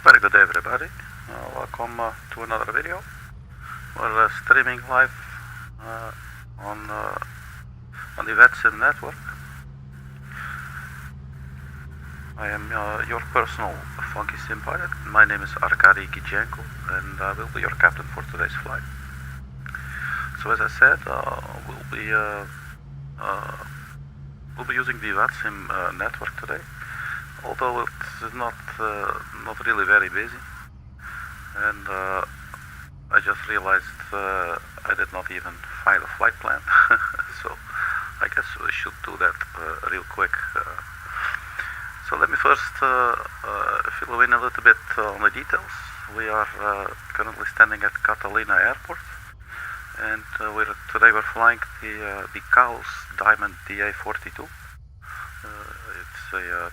Very good day, everybody. Welcome to another video. We're streaming live on the VATSIM network. I am your personal funky sim pilot. My name is Arkady Gidzenko, and I will be your captain for today's flight. So, as I said, we'll be using the VATSIM network today. Although it's not really very busy, and I just realized I did not even file a flight plan, so I guess we should do that real quick. So let me first fill in a little bit on the details. We are currently standing at Catalina airport, and today we're flying the Chaos Diamond DA42. It's a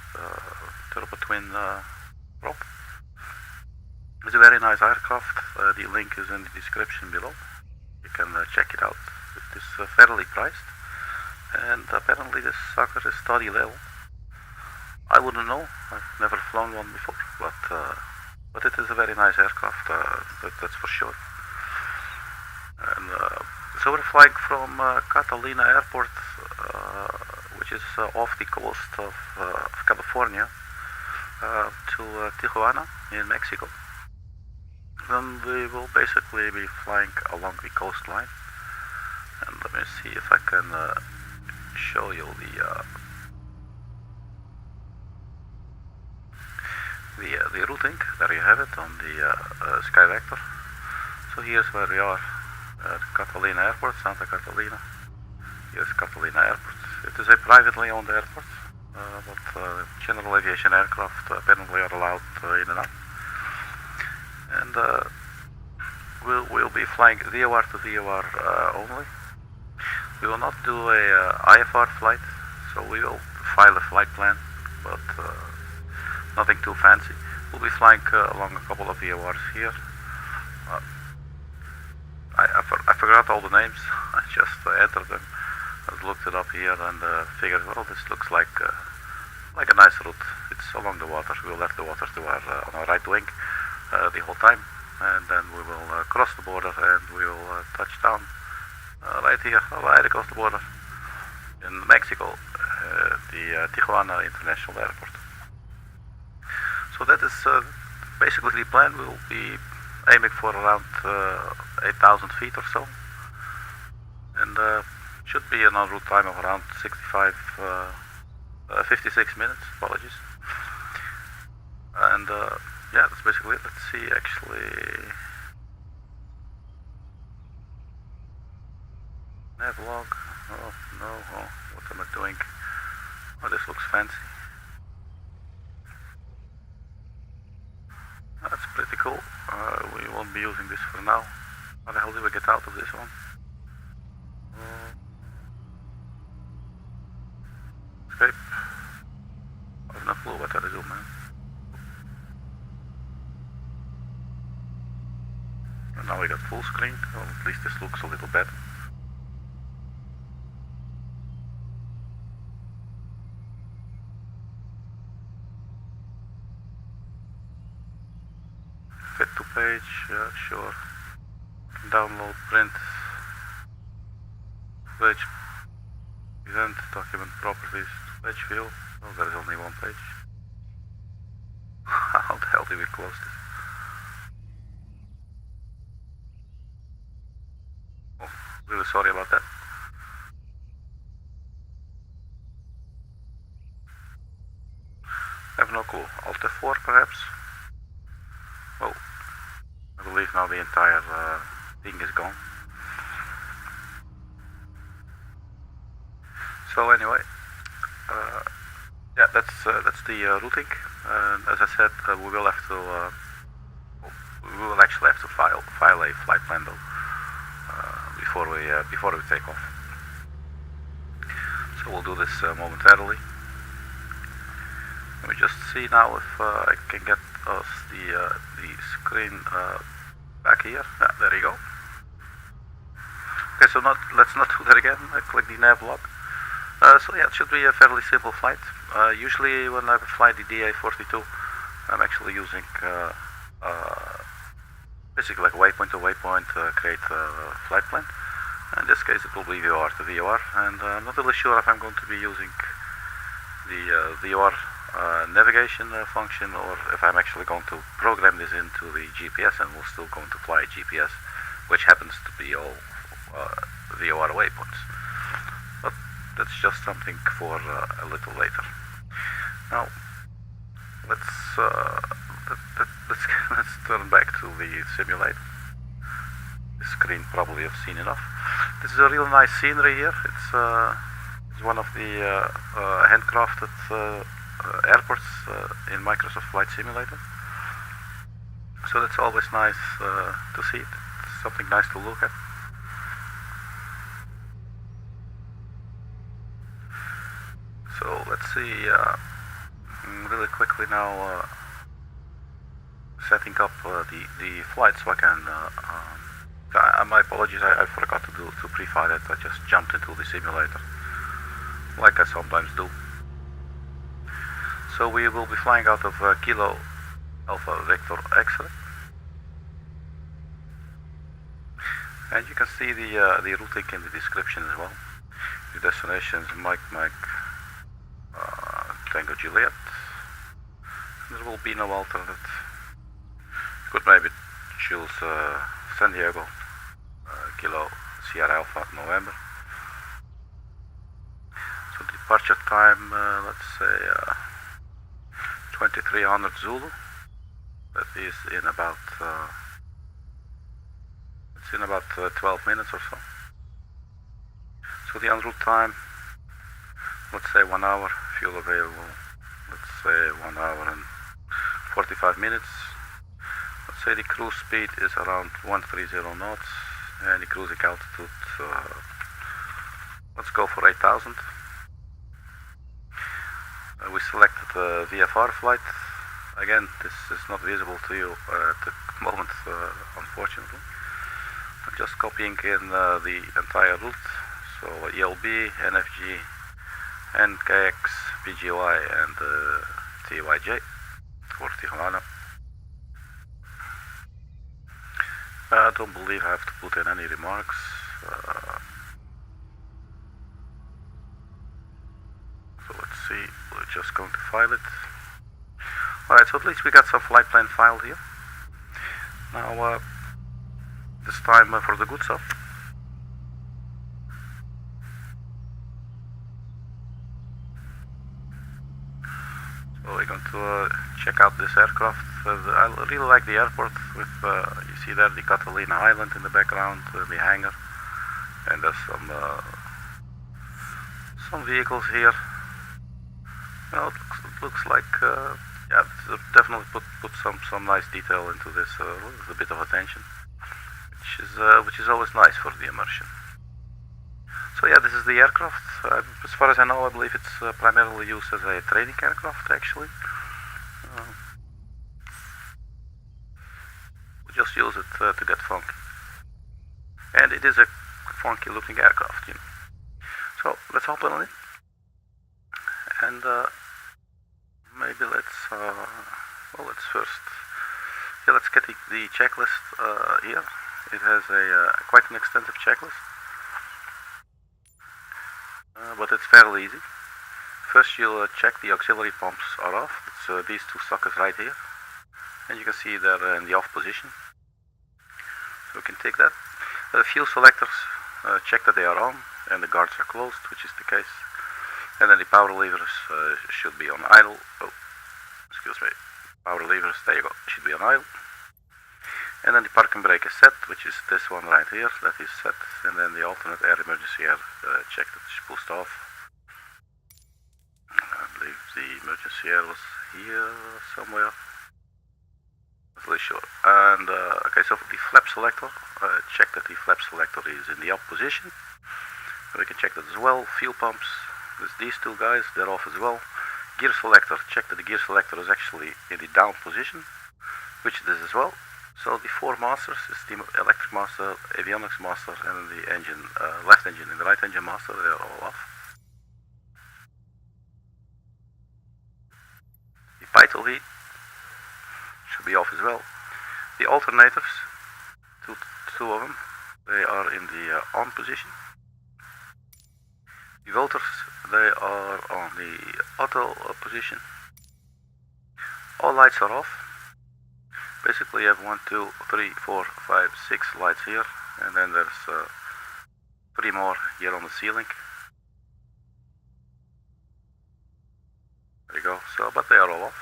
turbo twin prop. It's a very nice aircraft. The link is in the description below. You can check it out. It is fairly priced, and apparently this sucker is study level. I wouldn't know. I've never flown one before, but it is a very nice aircraft. That's for sure. And so we're flying from Catalina airport, which is off the coast of California, to Tijuana in Mexico. Then we will basically be flying along the coastline. And let me see if I can show you the routing. There you have it on the Sky Vector. So here's where we are at Catalina Airport, Santa Catalina. Here's Catalina Airport. It is a privately owned airport, but general aviation aircraft apparently are allowed in and out. And we'll be flying VOR to VOR only. We will not do a IFR flight, so we will file a flight plan, but nothing too fancy. We'll be flying along a couple of VORs here. I forgot all the names. I just entered them. I looked it up here and figured, well, this looks like a nice route. It's along the water. We'll let the water to on our right wing the whole time, and then we will cross the border and we will touch down right here, right across the border in Mexico, the Tijuana International Airport. So that is basically the plan. We'll be aiming for around 8,000 feet or so, and should be an en route time of around 56 minutes, apologies. And yeah, that's basically it. Let's see, actually, navlog. Oh no, what am I doing? Oh, this looks fancy. That's pretty cool. We won't be using this for now. How the hell do we get out of this one? Escape. I have no clue what that is, man. And now we got full screen. Well, at least this looks a little better. Fit to page, yeah, sure. Download, print, page, event, document properties, page view. Oh, there is only one page. How the hell did we close this? Oh, really sorry about that. I have no clue. Alt F4 perhaps? Well, I believe now the entire thing is gone. So anyway, yeah, that's the routing. And as I said, we will actually have to file a flight plan though before we take off. So we'll do this momentarily. Let me just see now if I can get us the screen back here. Yeah, there you go. Okay, so let's not do that again. I click the nav log. So yeah, it should be a fairly simple flight. Usually when I fly the DA42, I'm actually using basically like waypoint to waypoint, create a flight plan. In this case it will be VOR to VOR, and I'm not really sure if I'm going to be using the VOR navigation function, or if I'm actually going to program this into the GPS and we're still going to fly GPS, which happens to be all VOR waypoints. But that's just something for a little later. Now, let's turn back to the simulator. The screen probably have seen enough. This is a real nice scenery here. It's one of the handcrafted airports in Microsoft Flight Simulator. So that's always nice to see it. It's something nice to look at. So let's see really quickly now setting up the flight so I can my apologies, I forgot to pre-file it. I just jumped into the simulator like I sometimes do. So we will be flying out of Kilo Alpha Victor X-ray, and you can see the routing in the description as well. The destination is Mike Tango Juliet. There will be no alternate. You could maybe choose San Diego, Kilo Sierra Alpha November. So the departure time, let's say 2300 Zulu. That is in about 12 minutes or so. So the en route time, let's say 1 hour. Fuel available, let's say 1 hour and 45 minutes. Let's say the cruise speed is around 130 knots, and the cruising altitude, let's go for 8000. We selected the VFR flight. Again, this is not visible to you at the moment, unfortunately. I'm just copying in the entire route. So ELB, NFG, KAVX, BGY, and TYJ for Tijuana. I don't believe I have to put in any remarks. So let's see, we're just going to file it. Alright, so at least we got some flight plan filed here. Now, this time for the good stuff. So we're going to check out this aircraft. I really like the airport with, you see there the Catalina Island in the background, the hangar, and there's some vehicles here. Well, it looks like, yeah, definitely put some nice detail into this, with a bit of attention, which is always nice for the immersion. So yeah, this is the aircraft. As far as I know, I believe it's primarily used as a training aircraft, actually. We just use it to get funky. And it is a funky looking aircraft, you know. So let's hop on it. And maybe let's first, yeah, let's get the checklist here. It has quite an extensive checklist. But it's fairly easy. First you'll check the auxiliary pumps are off. It's these two suckers right here. And you can see they're in the off position. So we can take that. Fuel selectors, check that they are on and the guards are closed, which is the case. And then the power levers should be on idle. Oh, excuse me. Power levers, there you go, should be on idle. And then the parking brake is set, which is this one right here, that is set. And then the alternate air emergency air, check that it's pushed off. I believe the emergency air was here somewhere. Not really sure. And okay, so for the flap selector, check that the flap selector is in the up position. We can check that as well. Fuel pumps, there's these two guys, they're off as well. Gear selector, check that the gear selector is actually in the down position, which it is as well. So the four masters, the steam electric master, avionics master, and the engine, left engine and the right engine master, they're all off. The pitot heat, be off as well. The alternators, two of them, they are in the on position. The volters, they are on the auto position. All lights are off. Basically you have 1, 2, 3, 4, 5, 6 lights here, and then there's 3 more here on the ceiling. There you go. So, but they are all off.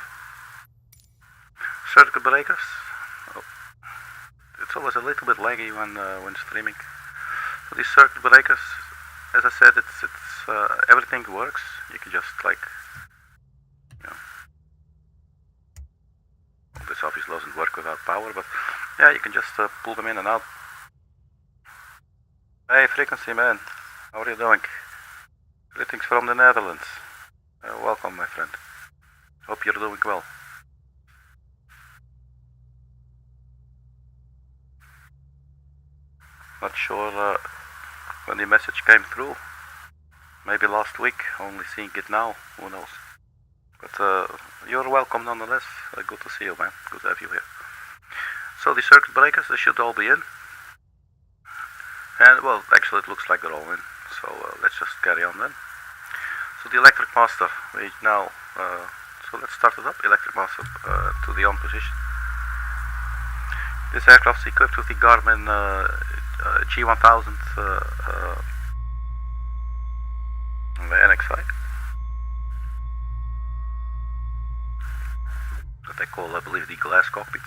Circuit breakers. Oh. It's always a little bit laggy when streaming. So these circuit breakers, as I said, it's everything works. You can just like, you know, this obviously doesn't work without power, but yeah, you can just pull them in and out. Hey, Frequency Man, how are you doing? Greetings from the Netherlands. Welcome, my friend. Hope you're doing well. Not sure when the message came through. Maybe last week, only seeing it now, who knows. But you're welcome nonetheless. Good to see you, man. Good to have you here. So the circuit breakers, they should all be in. And well, actually it looks like they're all in. So let's just carry on then. So the electric master, we now, so let's start it up. Electric master to the on position. This aircraft is equipped with the Garmin G1000 on the NXI. That they call, I believe, the glass cockpit.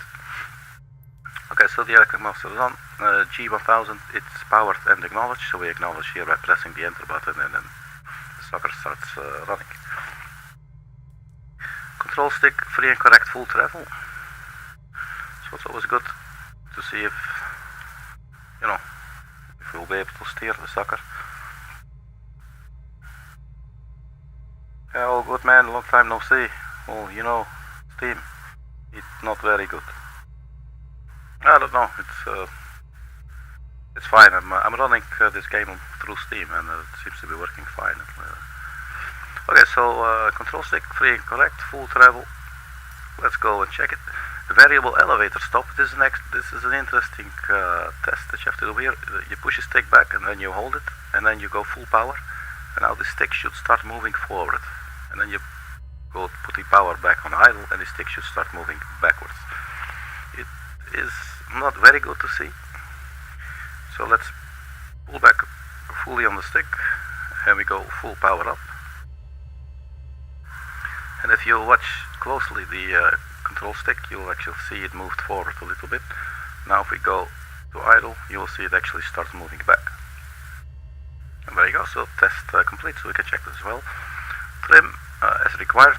Okay, so the electric master is on. G1000, it's powered and acknowledged, so we acknowledge here by pressing the enter button, and then the sucker starts running. Control stick, free and correct full travel. So it's always good to see if, you know, if we'll be able to steer the sucker. Yeah, all good, man, long time no see. Well, you know, Steam, it's not very good. I don't know, it's fine. I'm running this game through Steam, and it seems to be working fine. Okay, so control stick, free and correct, full travel. Let's go and check it. Variable elevator stop. This is an interesting test that you have to do here. You push a stick back and then you hold it, and then you go full power, and now the stick should start moving forward, and then you go put the power back on idle, and the stick should start moving backwards. It is not very good to see. So let's pull back fully on the stick, and we go full power up. And if you watch closely the control stick, you'll actually see it moved forward a little bit. Now if we go to idle, you'll see it actually starts moving back. And there you go, so test complete, so we can check this as well. Trim as required.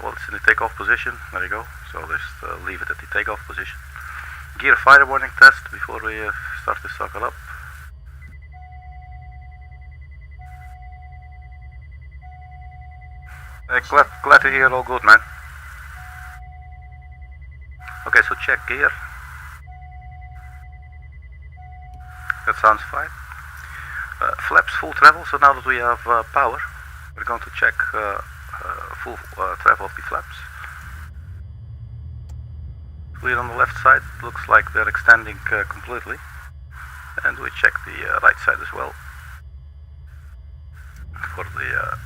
Well, it's in the takeoff position, there you go, so just leave it at the takeoff position. Gear fire warning test before we start this sucker up. Glad to hear, all good, man. Okay, so check gear. That sounds fine. Flaps full travel, so now that we have power, we're going to check full travel of the flaps. Here on the left side, looks like they're extending completely. And we check the right side as well for the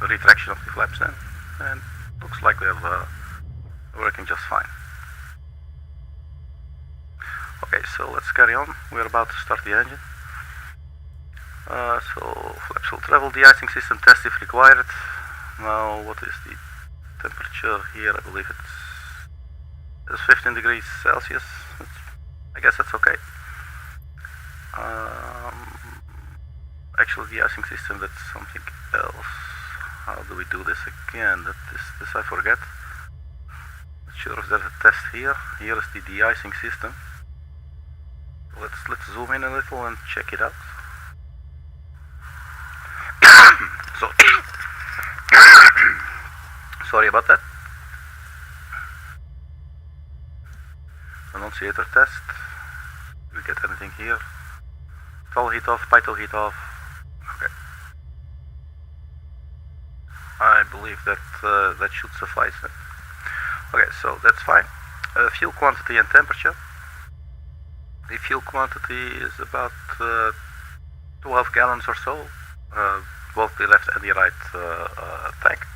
retraction of the flaps then. And looks like they're working just fine. Okay, so let's carry on. We're about to start the engine. So flaps will travel. De-icing system test if required. Now, what is the temperature here? I believe it's 15 degrees Celsius. I guess that's okay. Actually, the icing system, that's something else. How do we do this again? This I forget. Not sure if there's a test here. Here is the de-icing system. Let's zoom in a little and check it out. So, sorry about that. Annunciator test. Do we get anything here? Throttle heat off, pitot heat off. Okay. I believe that that should suffice. Okay, so that's fine. Fuel quantity and temperature. The fuel quantity is about 12 gallons or so, both the left and the right tank.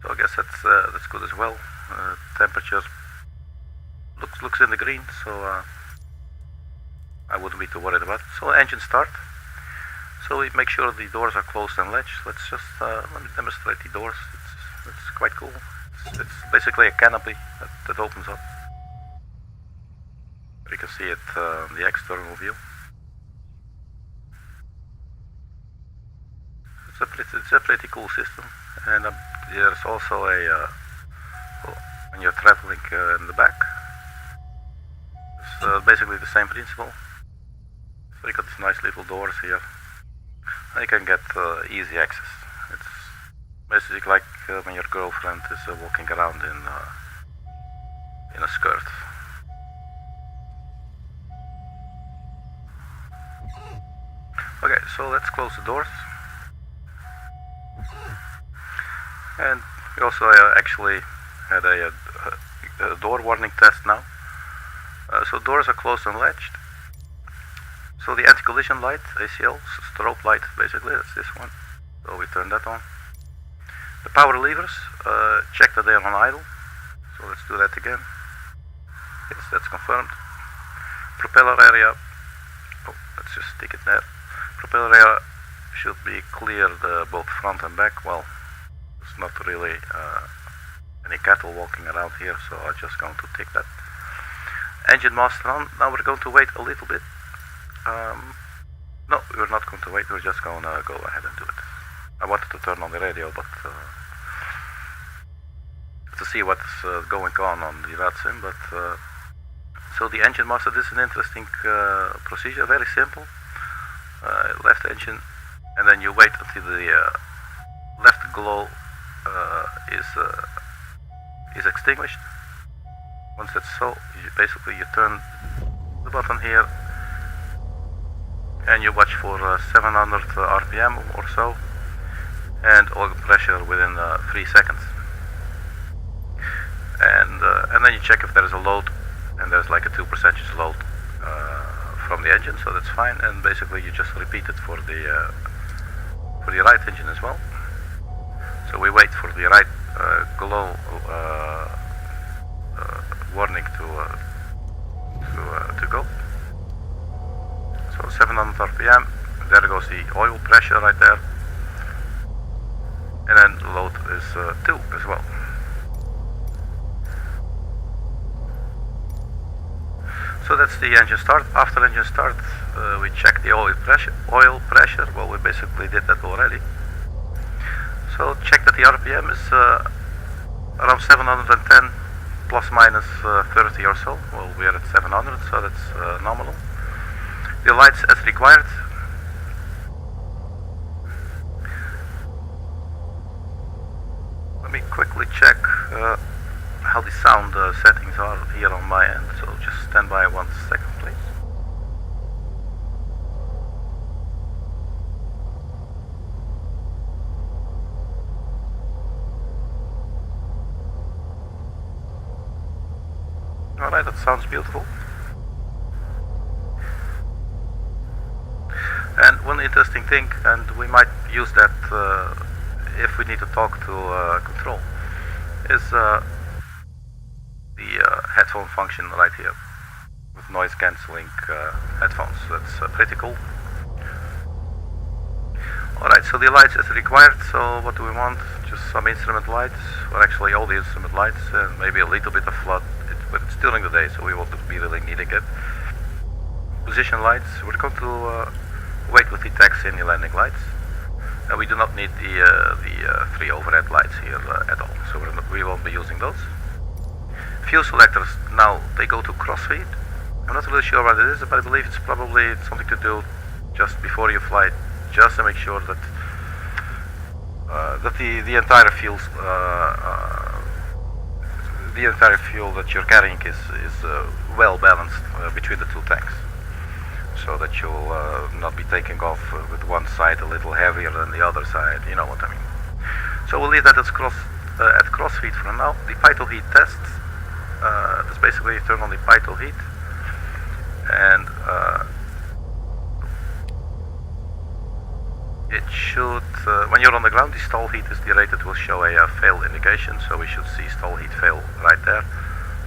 So I guess that's good as well. Temperature looks in the green, so I wouldn't be too worried about it. So engine start. So we make sure the doors are closed and latched. Let's just let me demonstrate the doors. It's quite cool. It's basically a canopy that opens up. You can see it in the external view. It's a pretty cool system, and there's also a when you're traveling in the back. It's basically the same principle. So you got these nice little doors here. And you can get easy access. It's basically like when your girlfriend is walking around in a skirt. Okay, so let's close the doors. And we also actually had a door warning test now. So doors are closed and latched. So the anti-collision light, ACL, strobe light basically, that's this one. So we turn that on. The power levers, check that they are on idle. So let's do that again. Yes, that's confirmed. Propeller area, oh, let's just stick it there. Propeller area should be cleared both front and back. Well, there's not really any cattle walking around here, so I'm just going to tick that. Engine master on. Now we're going to wait a little bit. No, we're not going to wait, we're just going to go ahead and do it. I wanted to turn on the radio, but to see what's going on the VATSIM, but so the engine master, this is an interesting procedure, very simple. Left engine, and then you wait until the left glow is extinguished. Once that's so, you turn the button here, and you watch for 700 RPM or so, and oil pressure within 3 seconds. And then you check if there is a load, and there's like a 2% load from the engine, so that's fine. And basically you just repeat it for the right engine as well. So we wait for the right glow warning to go. So 700 RPM, there goes the oil pressure right there, and then the load is 2 as well. So that's the engine start. After engine start, we check the oil pressure. Well, we basically did that already. So check that the RPM is around 710 plus minus 30 or so. Well, we are at 700, so that's nominal. The lights as required. Let me quickly check how the sound settings are here on my end, so just stand by 1 second please. Alright, that sounds beautiful. And one interesting thing, and we might use that if we need to talk to control, is the headphone function right here with noise cancelling headphones. That's pretty cool. Alright, so the lights as required. So what do we want? Just some instrument lights, or actually all the instrument lights, and maybe a little bit of flood, but it's during the day, so we won't be really needing it. Position lights, we're going to wait with the taxi and the landing lights. And we do not need the 3 overhead lights here at all, so we won't be using those. Fuel selectors, now they go to crossfeed. I'm not really sure what it is, but I believe it's probably something to do just before you fly, just to make sure that that the entire fuel that you're carrying is well balanced between the 2 tanks, so that you'll not be taking off with one side a little heavier than the other side. You know what I mean. So we'll leave that at crossfeed for now. The python heat test. That's basically you turn on the python heat, and it should, when you're on the ground, the stall heat is the rate that will show a fail indication, so we should see stall heat fail right there.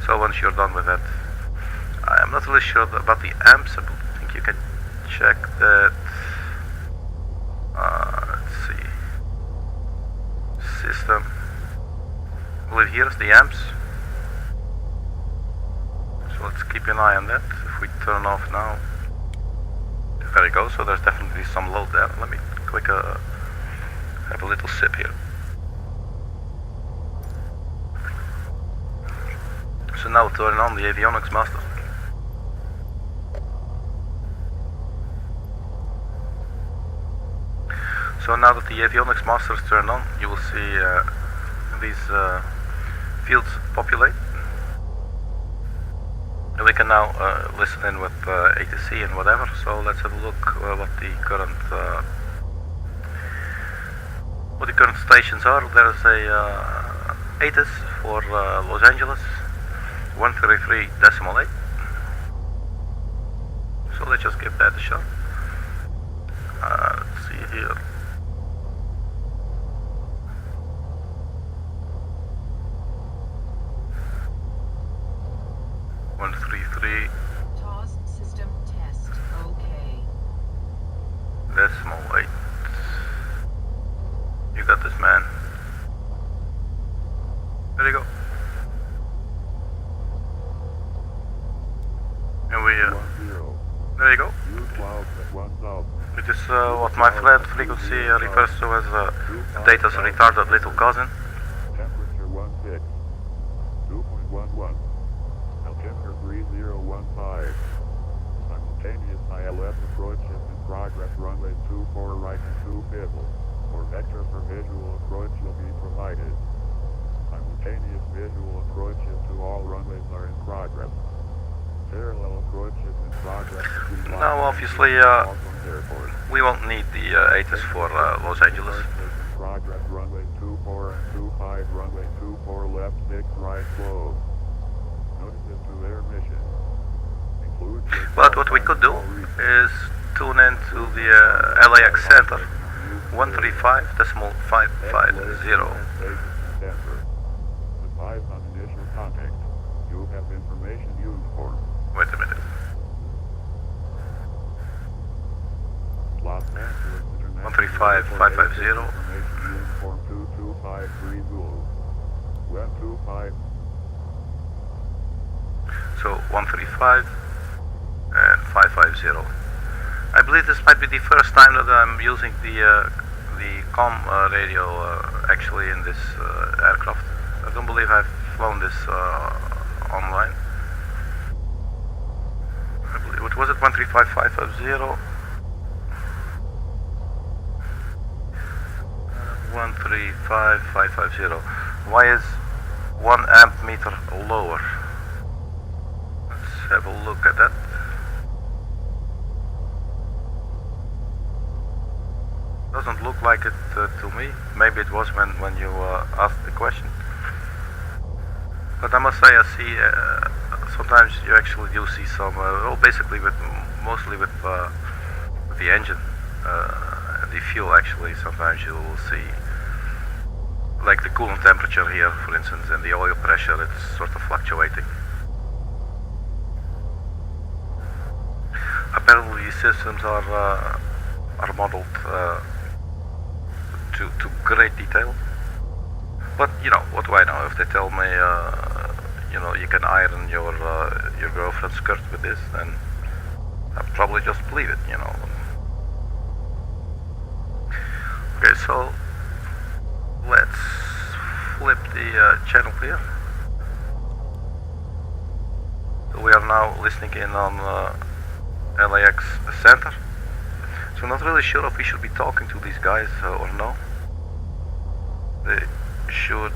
So once you're done with that, I'm not really sure about the amps. I think you can check that. Let's see. System. I believe here's the amps. So let's keep an eye on that. If we turn off now. There you go, so there's definitely some load there. Let me quick have a little sip here. So now turn on the avionics master. So now that the avionics master is turned on, you will see these fields populate. And we can now listen in with ATC and whatever. So let's have a look what the current stations are. There's a ATIS for Los Angeles, 133.8. So let's just give that a shot. Let's see here. TOS system test. Okay. Decimal 8. You got this, man. There you go. And we there you go. It is what my flat frequency refers to as data's retarded little cousin. Temperature 16. 2.11. Altimeter 3015. Simultaneous ILS approach is in progress. Runway 24 right and 2 pivot. For vector for visual approach will be provided. Simultaneous visual approaches to all runways are in progress. Parallel approaches in progress. Now obviously we won't need the ATIS for Los Angeles. In progress. Runway 24 and 25. Runway 24 left 6 right close. Notices to air mission. But what we could do is tune into the LAX center 135.550. Advise on initial contact. You have information used for. Wait a minute. Los Angeles 135.550. Uniform 22530. 125. So 135 and 550. I believe this might be the first time that I'm using the comm radio actually in this aircraft. I don't believe I've flown this online. I believe, what was it? 135.550. 135.550. Why is 1 amp meter lower? Let's have a look at that. Doesn't look like it to me. Maybe it was when you asked the question. But I must say, I see sometimes you actually do see some. Well, basically mostly with the engine, the fuel. Actually, sometimes you will see like the coolant temperature here, for instance, and the oil pressure. It's sort of fluctuating. Apparently, these systems are modeled to great detail. But you know, what do I know? If they tell me, you know, you can iron your girlfriend's skirt with this, then I'll probably just believe it. You know. Okay, so let's flip the channel here. So we are now listening in on LAX center. So I'm not really sure if we should be talking to these guys or no. They should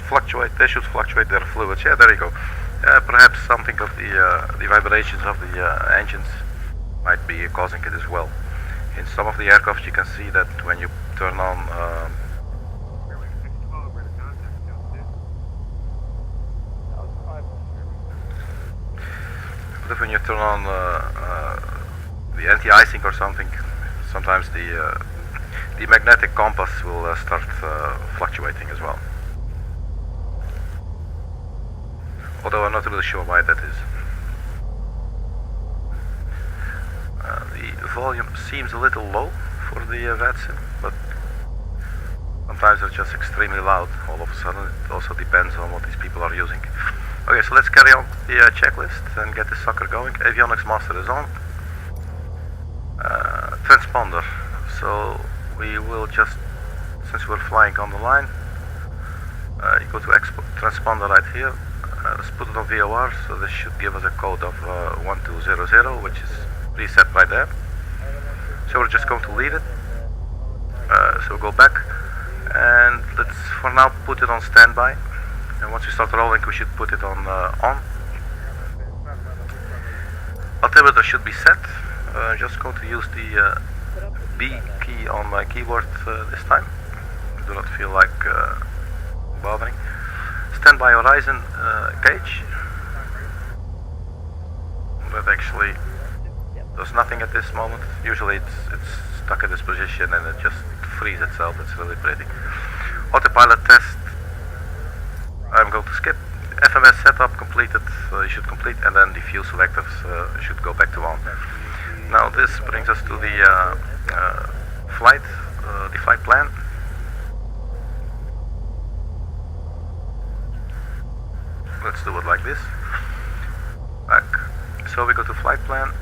fluctuate. They should fluctuate their fluids. Yeah, there you go. Perhaps something of the vibrations of the engines might be causing it as well. In some of the aircraft you can see that when you turn on the anti-icing or something, sometimes the magnetic compass will start fluctuating as well. Although I'm not really sure why that is. The volume seems a little low for the VATSIM, but sometimes they're just extremely loud all of a sudden. It also depends on what these people are using. Okay, so let's carry on the checklist and get this sucker going. Avionics master is on. Transponder. So we will just, since we're flying on the line, you go to transponder right here. Let's put it on VOR, so this should give us a code of 1200, which is preset right there. So we're just going to leave it. So go back and let's for now put it on standby. And once we start rolling, we should put it on. Altimeter should be set. I'm just going to use the B key on my keyboard this time. I do not feel like bothering. Standby horizon gauge. That actually does nothing at this moment. Usually it's stuck in this position and it just frees itself. It's really pretty. Autopilot test. I'm going to skip. FMS setup completed. You should complete, and then the fuel selectors should go back to on. Now this brings us to the flight plan. Let's do it like this. Back. So we go to flight plan.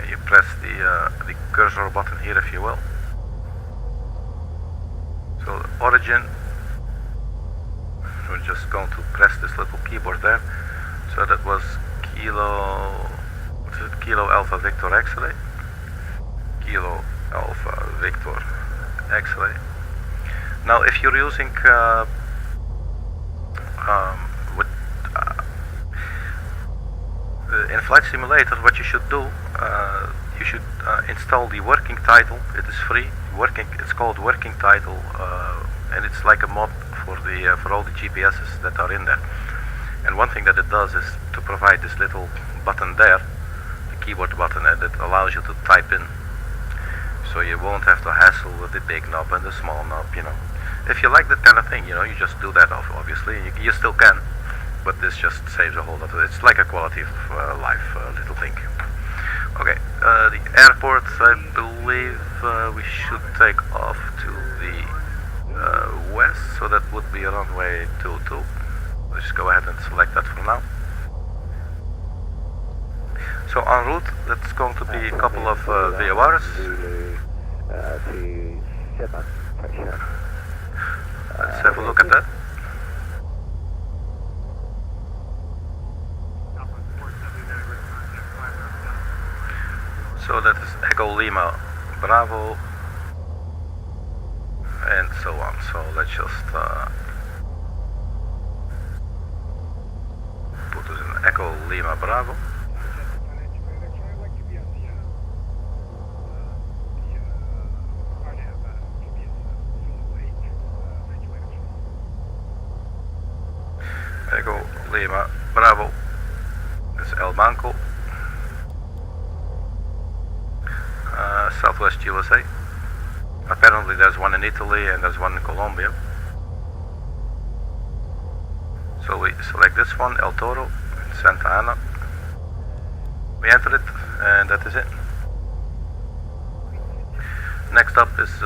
You press the cursor button here, if you will. So origin. We're just going to press this little keyboard there. So that was Kilo Alpha Victor X-ray. Kilo Alpha Victor X-ray. Now, if you're using in Flight Simulator, what you should do, you should install the working title. It is free. It's called working title, and it's like a mod for all the GPSs that are in there. And one thing that it does is to provide this little button there, the keyboard button, and it allows you to type in. So you won't have to hassle with the big knob and the small knob, you know. If you like that kind of thing, you know, you just do that off, obviously. You still can, but this just saves a whole lot of it. It's like a quality of life little thing. Okay, the airport, I believe we should take off to the west, so that would be runway 22. Let's just go ahead and select that for now. So en route, that's going to be a couple of VORs. Let's have a look at that. So that is Echo Lima Bravo and so on. So let's just put this in Echo Lima Bravo. Echo Lima Bravo. This is El Banco. Southwest USA. Apparently there's one in Italy and there's one in Colombia. So we select this one, El Toro, in Santa Ana. We enter it, and that is it. Next up is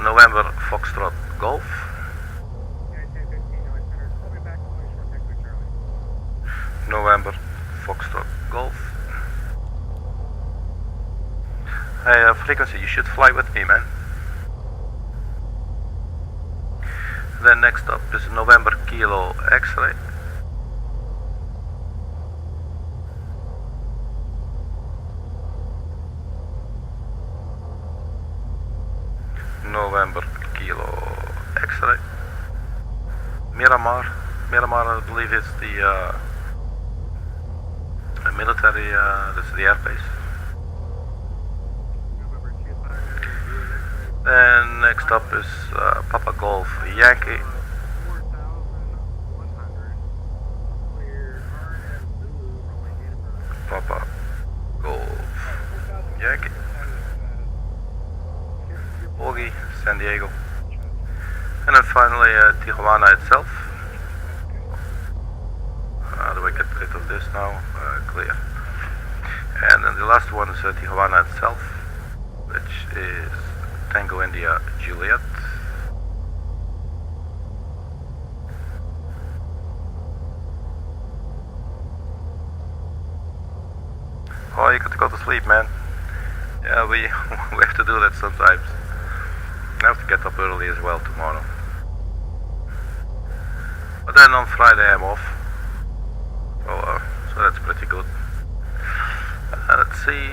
November Foxtrot Golf. November Foxtrot Golf. Hey, frequency, you should fly with me, man. Then next up is November Kilo X-ray. November Kilo X-ray. Miramar, I believe it's the military, this is the airbase. And next up is Papa Golf Yankee. Papa Golf Yankee. Augie, San Diego. And then finally Tijuana itself. How do I get rid of this now? Clear. And then the last one is Tijuana itself, which is Tango India Juliet. Oh, you got to go to sleep, man. Yeah, we have to do that sometimes. I have to get up early as well tomorrow. But then on Friday I'm off. So that's pretty good. Let's see.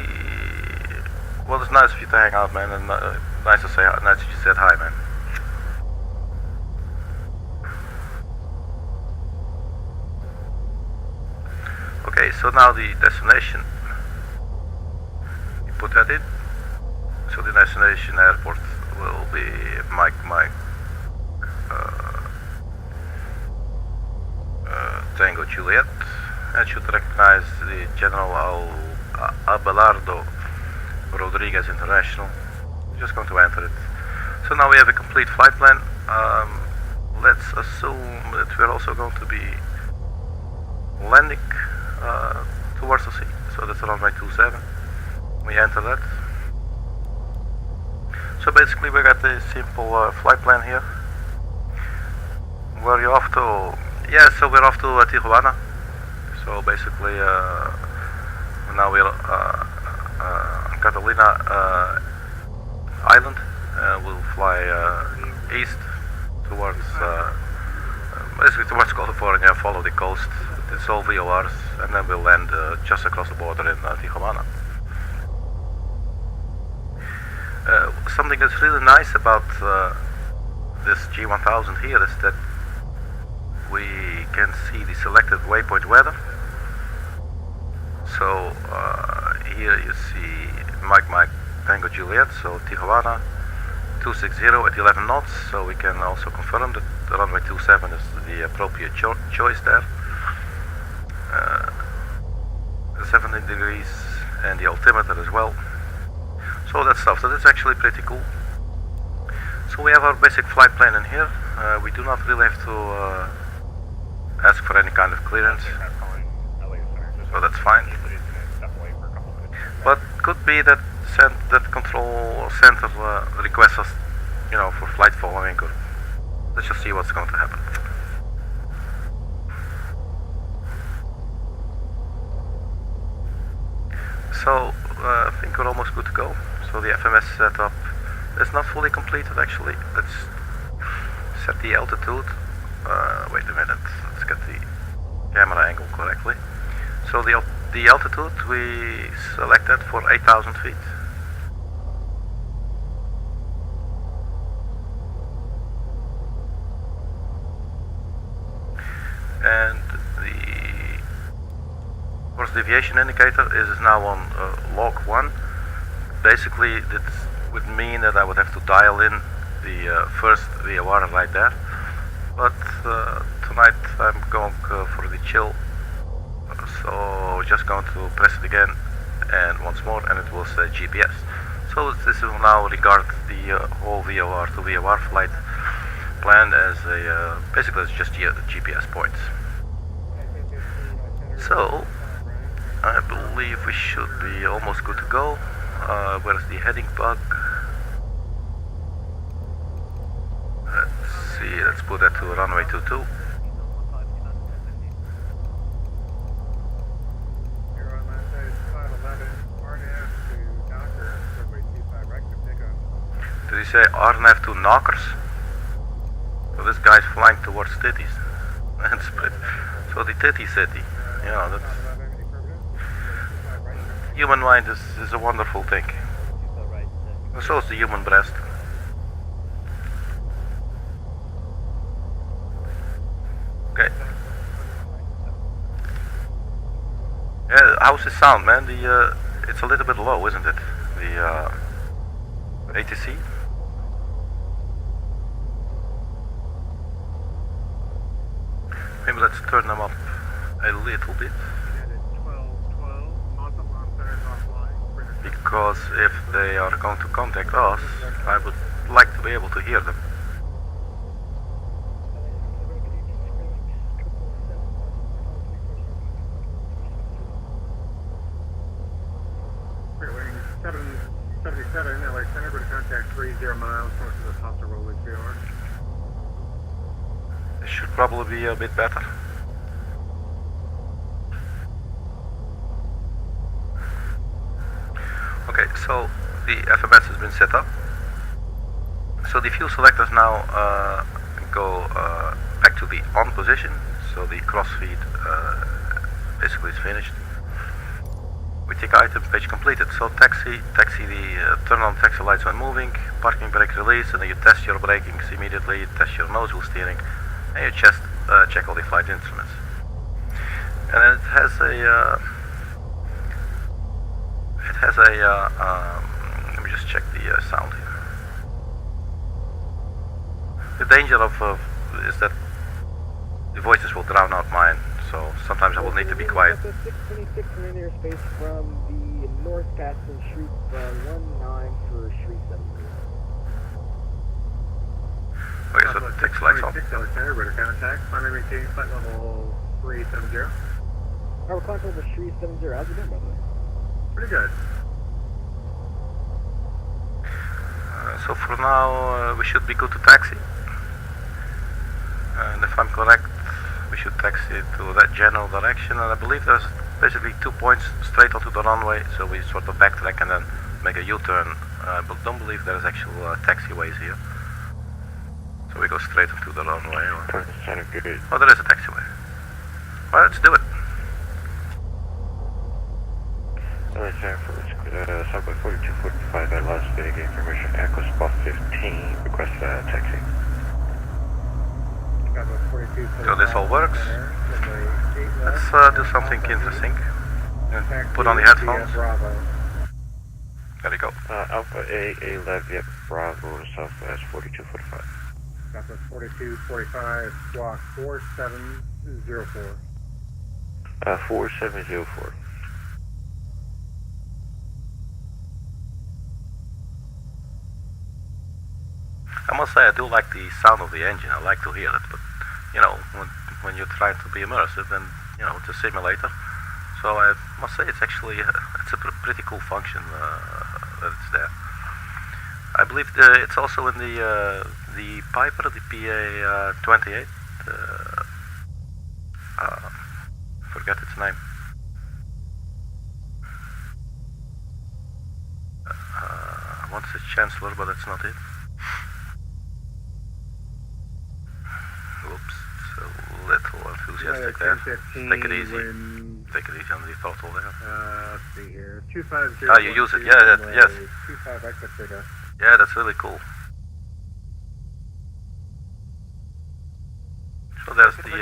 Well, it's nice of you to hang out, man, and nice that you said hi, man. Okay, so now the destination. You put that in. So the destination airport will be Mike Tango Juliet. And should recognize the General Abelardo Rodríguez International. Just going to enter it. So now we have a complete flight plan. Let's assume that we're also going to be landing towards the sea. So that's runway 27. We enter that. So basically we got a simple flight plan here. Where you off to? Yeah, so we're off to Tijuana. So basically now we're on Catalina island. We'll fly east towards basically towards California, follow the coast. It's all VORs, and then we'll land just across the border in Tijuana. Something that's really nice about this G1000 here is that we can see the selected waypoint weather. So here you see Mike Tango Juliet, so Tijuana 260 at 11 knots, so we can also confirm that the runway 27 is the appropriate choice there. 17 degrees and the altimeter as well. So that stuff, so that's actually pretty cool. So we have our basic flight plan in here. We do not really have to ask for any kind of clearance, so that's fine. But could be that control center requests us, for flight following. Or let's just see what's going to happen. So I think we're almost good to go. So the FMS setup is not fully completed actually. Let's set the altitude. Wait a minute. Let's get the camera angle correctly. So the altitude we selected for 8,000 feet. And of course, deviation indicator is now on log 1. Basically, that would mean that I would have to dial in the first VOR right there. But tonight I'm going for the chill, so just going to press it again and once more, and it will say GPS. So this will now regard the whole VOR to VOR flight plan as basically it's just GPS points. So I believe we should be almost good to go. Where's the heading bug? Let's see, let's put that to runway 22. Did he say RNF to knockers? So this guy's flying towards titties. That's pretty. So the titty city. That's... Human mind is a wonderful thing. And so is the human breast. Okay. Yeah, how's the sound, man? It's a little bit low, isn't it? The ATC. let's turn them up a little bit. Because if they are going to contact us, I would like to be able to hear them. Wing 777, LA Center, going to contact 30 miles north of the Costa Robles VR. This should probably be a bit better. Okay, so the FMS has been set up. So the fuel selectors now go back to the on position. So the crossfeed basically is finished. We take item, page completed. So taxi the turn on taxi lights when moving, parking brake release, and then you test your brakings immediately, you test your nose wheel steering, and you just check all the flight instruments. And then it has a let me just check the sound here. The danger of is that the voices will drown out mine, so sometimes I will need to be quiet. 626 in airspace from the north passing Shriek 19 for Shriek 7. Okay, so the text lights on. Center, radar contact, finally maintain flight level 370. Our control for Shriek 70, how's it been, by the way? Pretty good. So for now, we should be good to taxi. And if I'm correct, we should taxi to that general direction. And I believe there's basically 2 points straight onto the runway, so we sort of backtrack and then make a U-turn. But don't believe there's actual taxiways here. So we go straight onto the runway. Oh, there is a taxiway. Well, let's do it. Alright, sir, for subway 4245 at Las Vegas, information Echo Spot 15, request taxi. So this all works. Let's do something interesting. And put on the headphones. There you go. Alpha A, Leviat, Bravo, Southwest 4245. Southwest 4245, squawk 4704. 4704. I must say I do like the sound of the engine. I like to hear it, but you know, when you're trying to be immersive, then you know it's a simulator. So I must say it's actually it's a pretty cool function that it's there. I believe it's also in the Piper, the PA28. Forget its name. I want to say Chancellor, but that's not it. Whoops, it's a little enthusiastic there. Take it easy. Take it easy on the throttle there. Let's see here. 250. Ah, you use it. Yeah, yes. 25X radar. Yeah, that's really cool. So there's the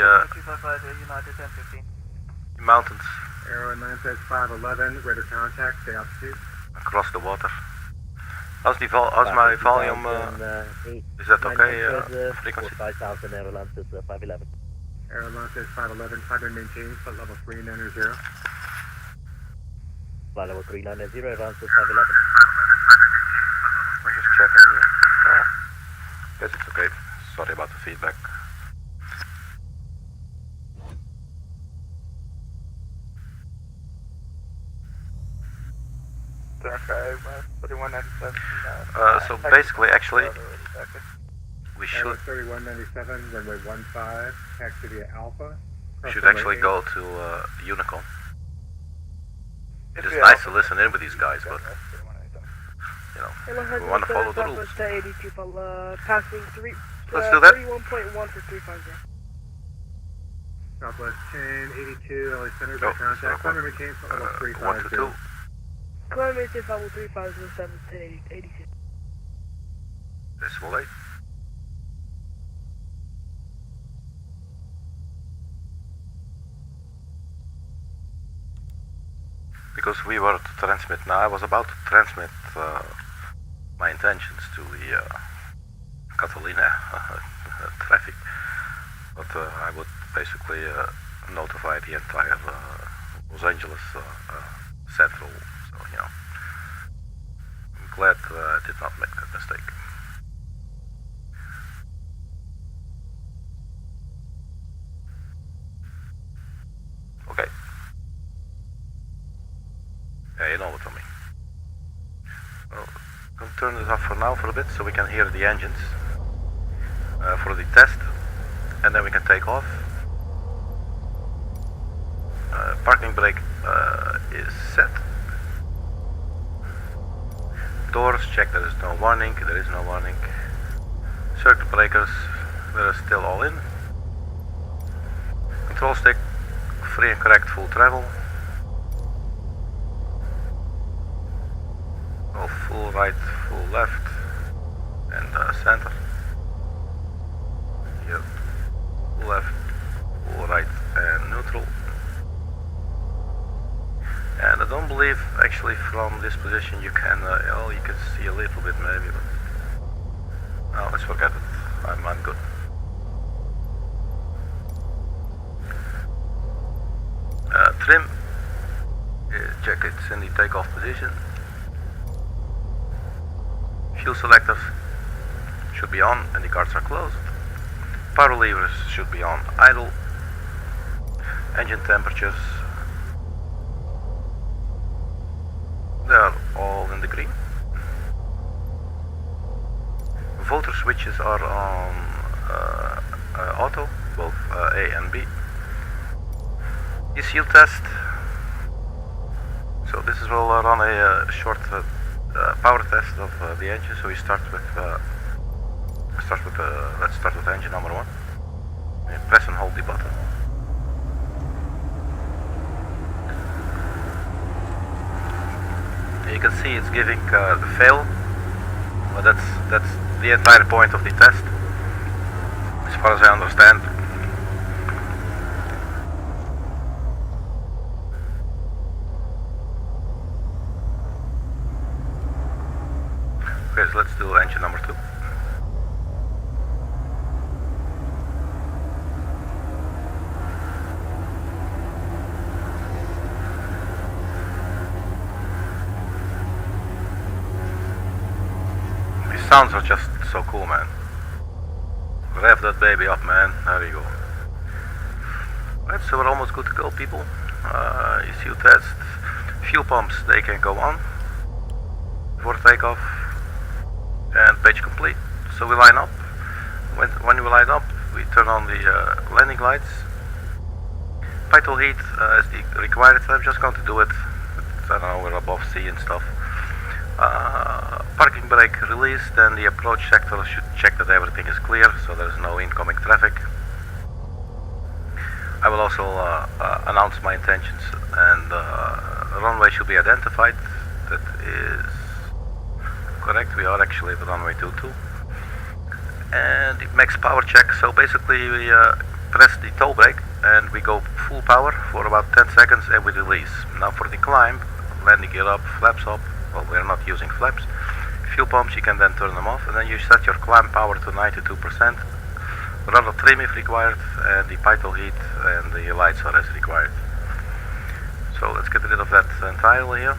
mountains. Arrow 96511, radar contact, stay altitude. Across the water. How's my volume? Is that okay? Frequency? 5000 Aero Lances 511. Arrow 96511, primary maintain, flight level 390. Flight level 390, Lances 511. I'm just checking here. Oh, guess it's okay. Sorry about the feedback. So basically, actually, we should 3197, runway 15, taxi via Alpha. should actually go to Unicorn. It is nice to listen in with these guys, but you know, we want to follow the rules. Passing 3. Let's do that. 31.1 for 350. Southwest 1082, LA Center, Oh, contact, primary maintain, flight level 350. 122. Climb maintain level 350, 782. Decimal 8. Because we were to transmit now, I was about to transmit my intentions to the Catalina traffic, but I would basically notify the entire Los Angeles Central. So, you know, I'm glad I did not make that mistake. Okay. Yeah, you know what I mean. Well, I'm going to turn this off for now for a bit so we can hear the engines for the test, and then we can take off. Parking brake is set. Doors, check there is no warning, there is no warning. Circuit breakers, they're still all in. Control stick, free and correct full travel. Oh, full right, full left, and center. Yep, full left, full right, and neutral. And I don't believe actually from this position you can, oh, you can see a little bit maybe, but no, let's forget it. I'm good. Trim, check it's in the takeoff position. Fuel selectors should be on and the cards are closed. Power levers should be on idle. Engine temperatures, they are all in the green. Voltage switches are on auto, both A and B. ECU test. So this is will run a short power test of the engine. So we start with let's start with engine number 1. And press and hold the button. You can see it's giving the fail, but that's the entire point of the test, as far as I understand. Okay, so let's do engine number 2. Sounds are just so cool, man. Rev that baby up, man. There you go. Right, so we're almost good to go, people. ECU test. Fuel pumps, they can go on for takeoff. And page complete. So we line up. When we line up, we turn on the landing lights. Pitot heat is the required. I'm just going to do it. I don't know, we're above sea and stuff. Parking brake released, and the approach sector should check that everything is clear, so there is no incoming traffic. I will also announce my intentions, and runway should be identified. That is correct, we are actually at runway 22. And it makes power check, so basically we press the toe brake and we go full power for about 10 seconds and we release. Now for the climb, landing gear up, flaps up. Well, we're not using flaps. Fuel pumps, you can then turn them off, and then you set your climb power to 92%. Rudder trim if required, and the pitot heat and the lights are as required. So let's get rid of that entirely here.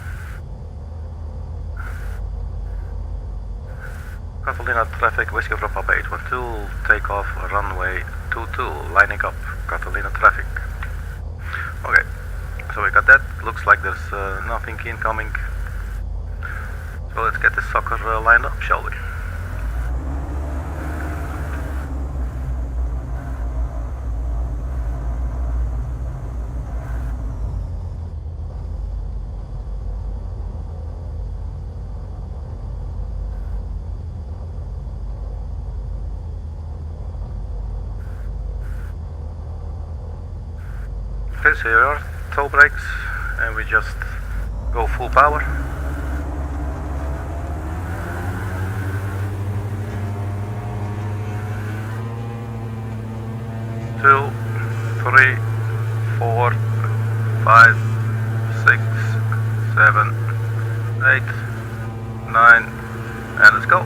Catalina traffic, Whiskey for Papa 812, take off runway 22, lining up, Catalina traffic. Okay, so we got that. Looks like there's nothing incoming. So let's get this sucker lined up, shall we? Okay, so here are toe brakes, and we just go full power. Two, 3, 4, 5, 6, 7, 8, 9, and let's go.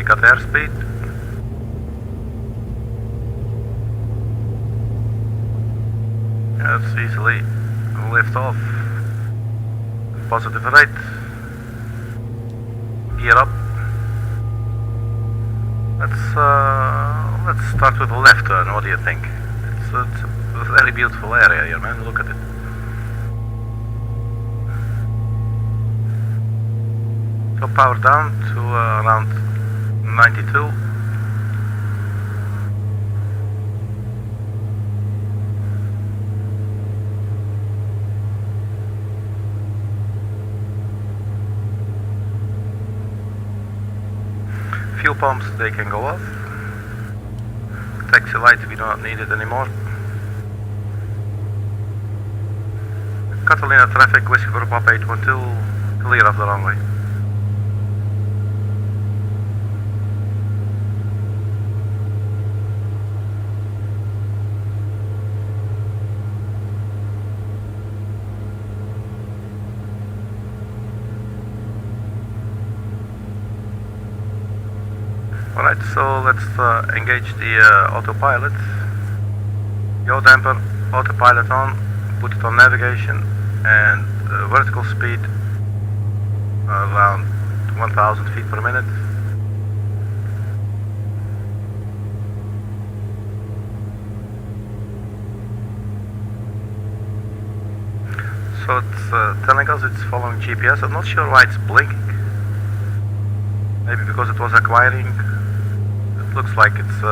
we got airspeed. Let's easily lift off. Positive rate. Gear up. Let's start with the left turn. What do you think? It's a very beautiful area here, man. Look at it. So power down to around 92. Fuel pumps, they can go off. Taxi light, we do not need it anymore. Catalina traffic, Whiskey for Pop 812, clear of the runway. Alright, so let's engage the autopilot. Yaw damper, autopilot on, put it on navigation, and vertical speed around 1000 feet per minute. So it's telling us it's following GPS. I'm not sure why it's blinking. Maybe because it was acquiring. It looks like it's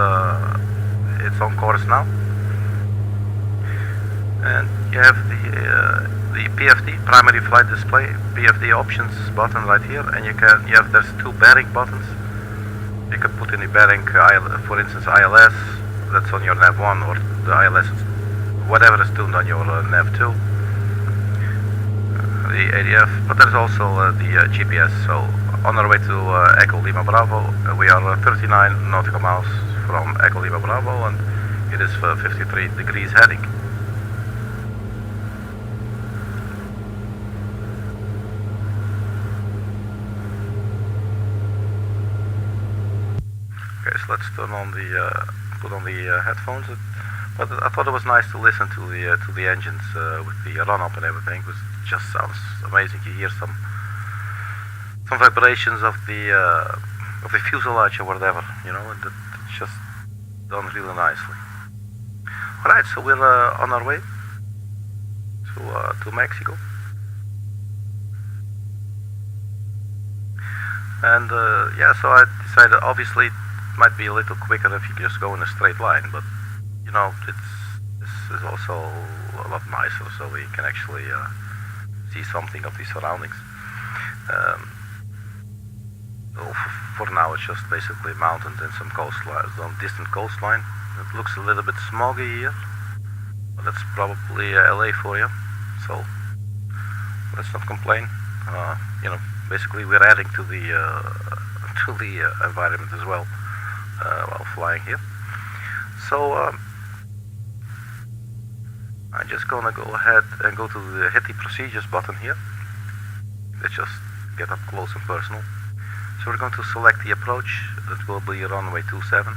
on course now. And you have the PFD, primary flight display, PFD options button right here, and there's two bearing buttons. You can put any bearing, for instance ILS, that's on your nav 1, or the ILS, whatever is tuned on your nav 2. The ADF, but there's also the GPS. So on our way to Echo Lima Bravo, we are 39 nautical miles from Echo Lima Bravo, and it is 53 degrees heading. Okay, so let's turn on the put on the headphones. But I thought it was nice to listen to the engines with the run up and everything. It just sounds amazing. You hear some vibrations of the fuselage or whatever, you know, and it's just done really nicely. All right, so we're on our way to Mexico, and yeah, so I decided obviously it might be a little quicker if you just go in a straight line, but you know, this is also a lot nicer, so we can actually see something of the surroundings. For now, it's just basically mountains and some coastline, some distant coastline. It looks a little bit smoggy here, but that's probably LA for you. So let's not complain. You know, basically we're adding to the environment as well while flying here. So I'm just gonna go ahead and go to the hit the procedures button here. Let's just get up close and personal. So we're going to select the approach. That will be runway 27.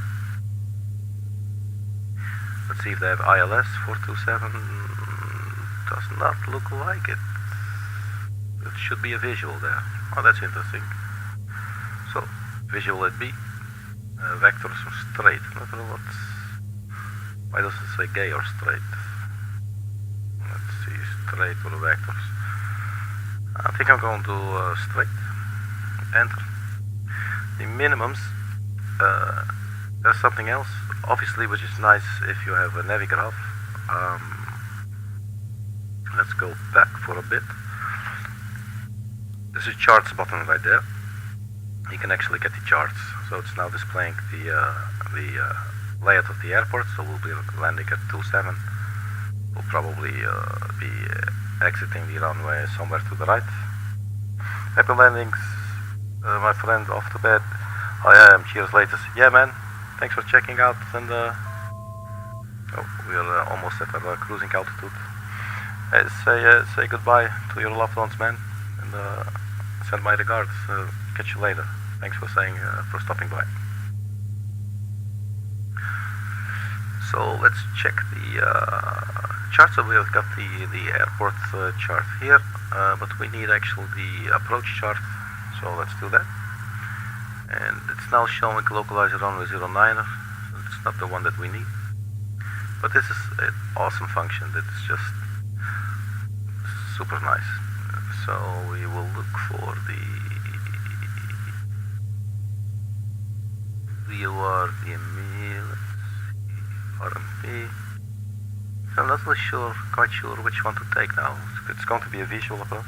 Let's see if they have ILS 427. Does not look like it. It should be a visual there. Oh, that's interesting. So visual it be. Vectors or straight. Not sure what's. Why does it say gay or straight? Let's see, straight or vectors. I think I'm going to straight. Enter. The minimums, there's something else, obviously, which is nice if you have a navigraph. Let's go back for a bit. There's a charts button right there. You can actually get the charts. So it's now displaying the layout of the airport. So we'll be landing at 27. We'll probably be exiting the runway somewhere to the right. Happy landings. My friend off to bed. I am. Cheers later. Yeah, man. Thanks for checking out. And we're almost at our cruising altitude. Say goodbye to your loved ones, man. And send my regards. Catch you later. Thanks. Thanks for saying, for stopping by. So let's check the chart. So we have got the airport chart here, but we need actually the approach chart. So let's do that. And it's now showing localizer runway 09er. It's not the one that we need. But this is an awesome function that's just super nice. So we will look for the VOR, DME, RMP. I'm not really quite sure which one to take now. It's going to be a visual approach.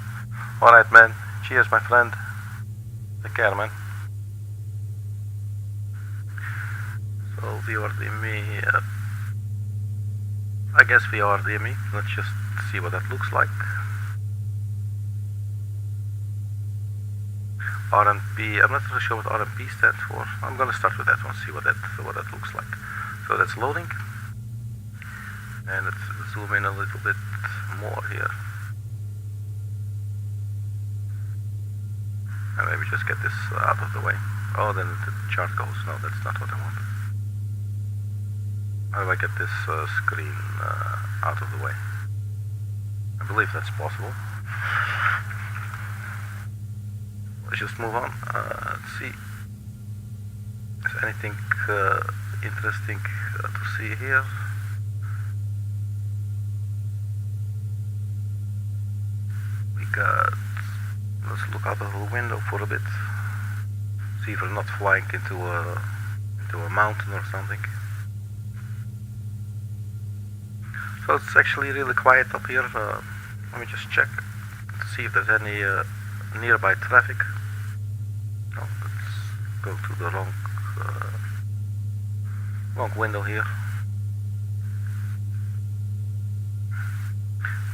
Alright man, cheers my friend. Take care man. So VOR, DME, I guess VOR, DME, let's just see what that looks like. RMP, I'm not really sure what RMP stands for. I'm gonna start with that one, see what that looks like. So that's loading. And let's zoom in a little bit more here. And maybe just get this out of the way. Oh, then the chart goes. No, that's not what I want. How do I get this screen out of the way? I believe that's possible. Let's just move on. Let's see. Is there anything interesting to see here? We got. Let's look out of the window for a bit. See if we're not flying into a mountain or something. So it's actually really quiet up here. Let me just check to see if there's any nearby traffic. No, let's go to the wrong window here.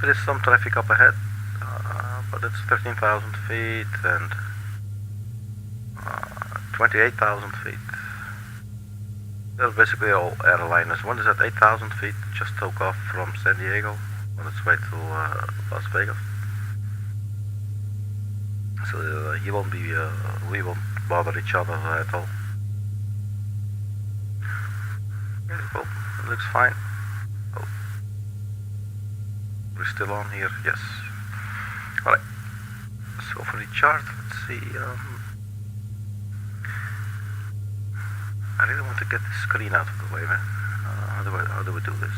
There is some traffic up ahead, but it's 13,000 feet and 28,000 feet. They're basically all airliners. One is at 8,000 feet, just took off from San Diego on its way to Las Vegas. So he won't be, we won't bother each other at all. Okay, well, it looks fine. Oh. We're still on here, yes. Alright. So for the chart, let's see. I really want to get the screen out of the way, man. How do we do this?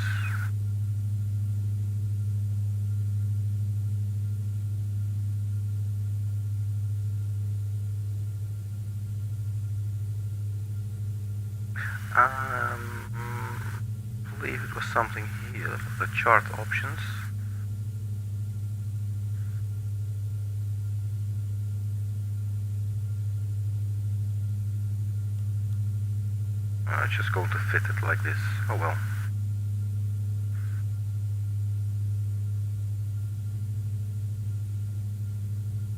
I believe it was something here, the chart options. I'm just going to fit it like this. Oh well.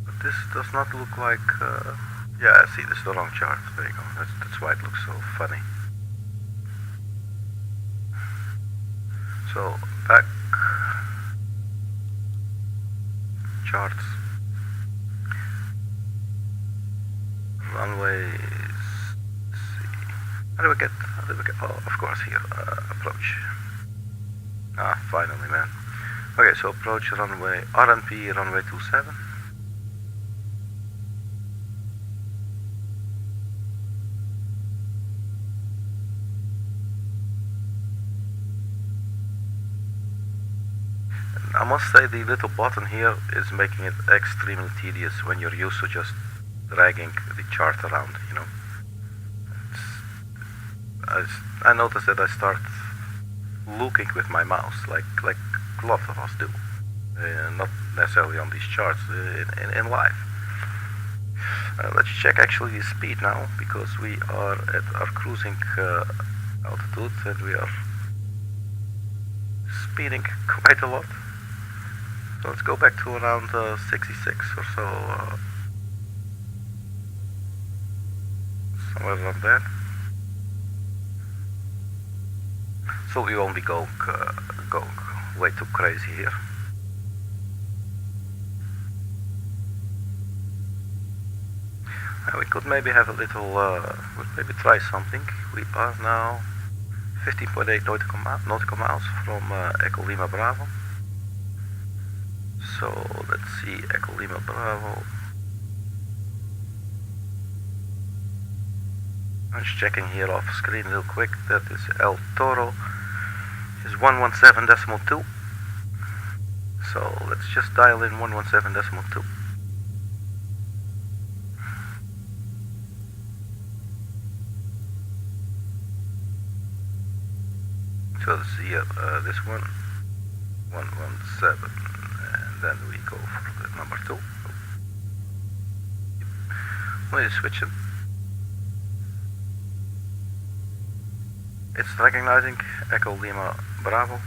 But this does not look like... yeah, I see, this is the wrong chart. There you go. That's why it looks so funny. So, back. Charts. Runways. How do we get, oh, of course here, approach. Ah, finally, man. Okay, so approach runway, RNP runway 27. And I must say the little button here is making it extremely tedious when you're used to just dragging the chart around, you know. I noticed that I start looking with my mouse, like lots of us do, not necessarily on these charts, in life. Let's check actually the speed now, because we are at our cruising altitude and we are speeding quite a lot. So let's go back to around 66 or so, somewhere around there. So we won't be going way too crazy here. We could maybe have a little, maybe try something. We are now 15.8 nautical miles from Echo Lima Bravo. So let's see, Echo Lima Bravo. I'm just checking here off screen real quick. That is El Toro is 117.2. So let's just dial in 117.2. So let's see this one, 117, and then we go for the number 2. We'll switch it. It's recognizing Echo Lima Bravo.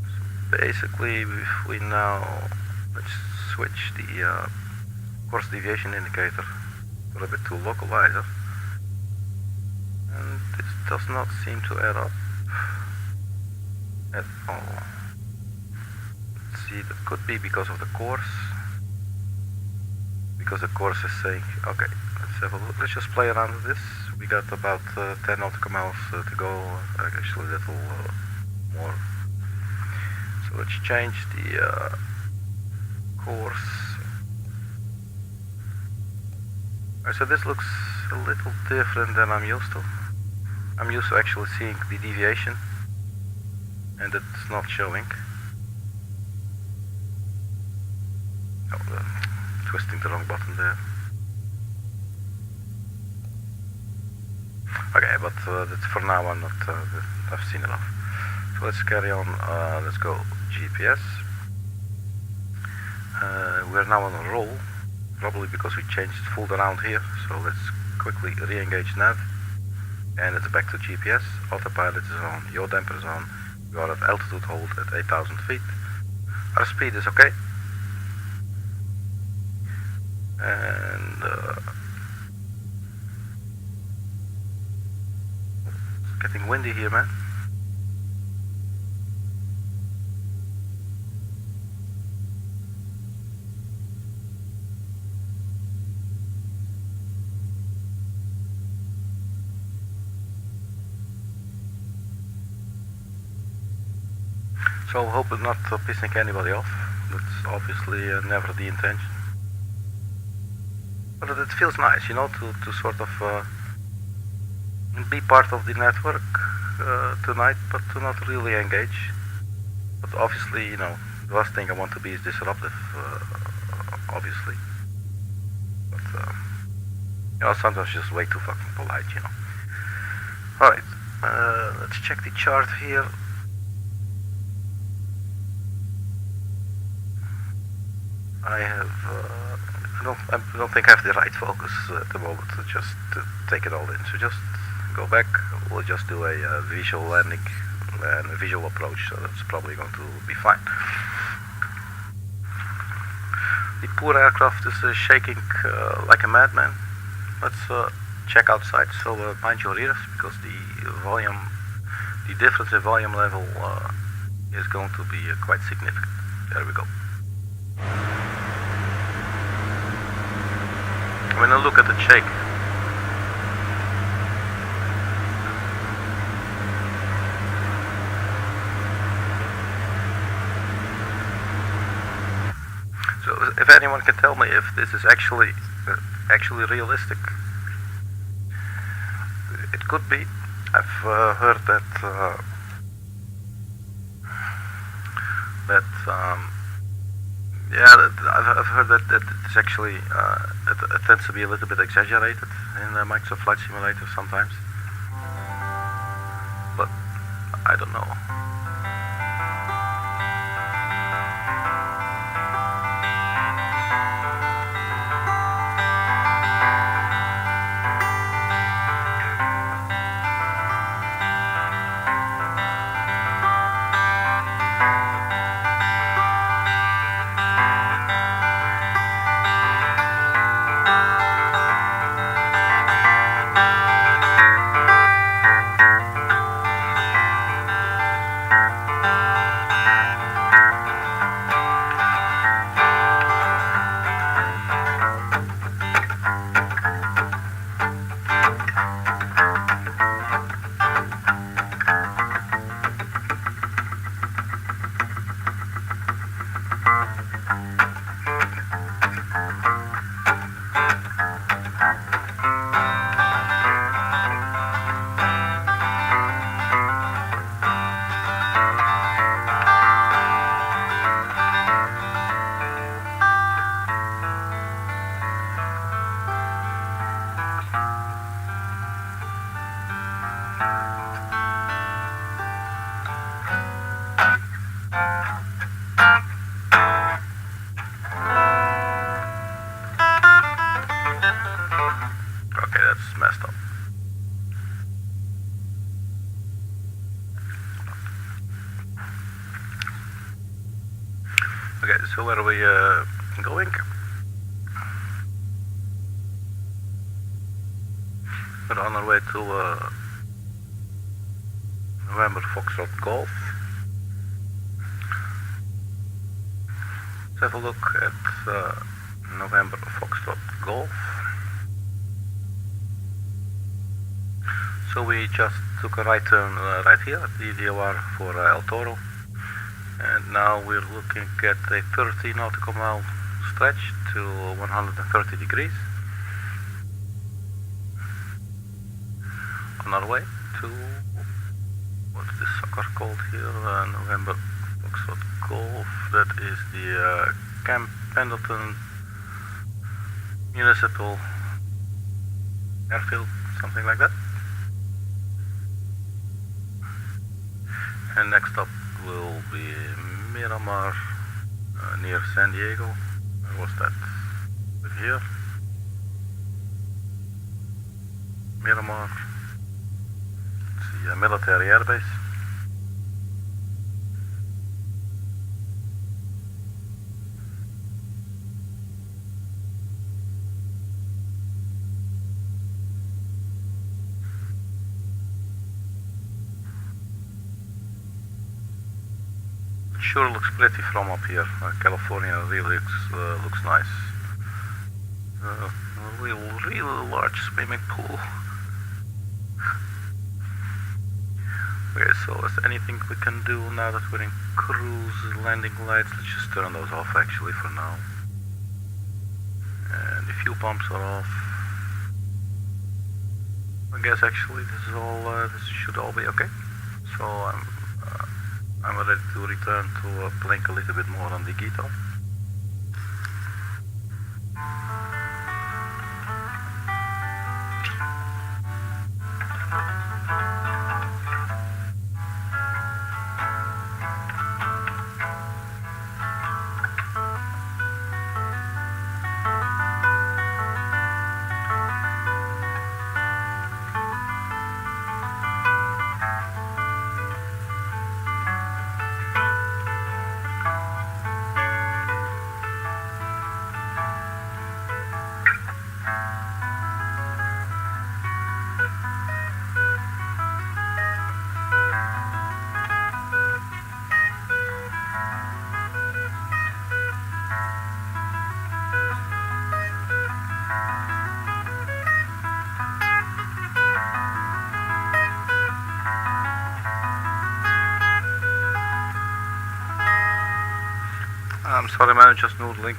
So basically, if we now, let's switch the course deviation indicator a little bit to localizer. And this does not seem to add up at all. Let's see, that could be because of the course. Because the course is saying, okay, let's have a look. Let's just play around with this. We got about 10 nautical miles to go, actually a little more. So let's change the course. Alright, so this looks a little different than I'm used to. I'm used to actually seeing the deviation, and it's not showing. Oh, twisting the wrong button there. Okay, but that's for now. I've seen enough. So let's carry on. Let's go GPS. We're now on a roll, probably because we changed fooled around here. So let's quickly re-engage nav. And it's back to GPS. Autopilot is on, yaw damper is on. We are at altitude hold at 8,000 feet. Our speed is okay. And it's getting windy here, man. So I hope it's not pissing anybody off. That's obviously never the intention. But it feels nice, you know, to sort of be part of the network tonight, but to not really engage. But obviously, you know, the last thing I want to be is disruptive, obviously. But, you know, sometimes just way too fucking polite, you know. Alright, let's check the chart here. I don't think I have the right focus at the moment to just take it all in. So just go back. We'll just do a visual landing and a visual approach. So that's probably going to be fine. The poor aircraft is shaking like a madman. Let's check outside. So mind your ears, because the volume, the difference in volume level is going to be quite significant. There we go. When I look at the shake, so if anyone can tell me if this is actually realistic, it could be. I've heard that yeah, I've heard that it's actually it tends to be a little bit exaggerated in Microsoft Flight Simulator sometimes, but I don't know. Okay, so where are we going? We're on our way to November Foxtrot Golf. Let's have a look at November Foxtrot Golf. So we just took a right turn right here at the DOR for El Toro, and now we're looking at a 30 nautical mile stretch to 130 degrees on our way to, what's this sucker called here, November Foxtrot Golf. That is the Camp Pendleton Municipal Airfield, something like that. And next up will be Miramar, near San Diego. Where was that? Over here. Miramar. It's the military airbase. Sure looks pretty from up here. California really looks nice. A really large swimming pool. Okay, so is there anything we can do now that we're in cruise landing lights? Let's just turn those off actually for now. And the fuel pumps are off. I guess actually this is all. This should all be okay. So I'm ready to return to blink a little bit more on the Gito. I'm sorry man, just no link.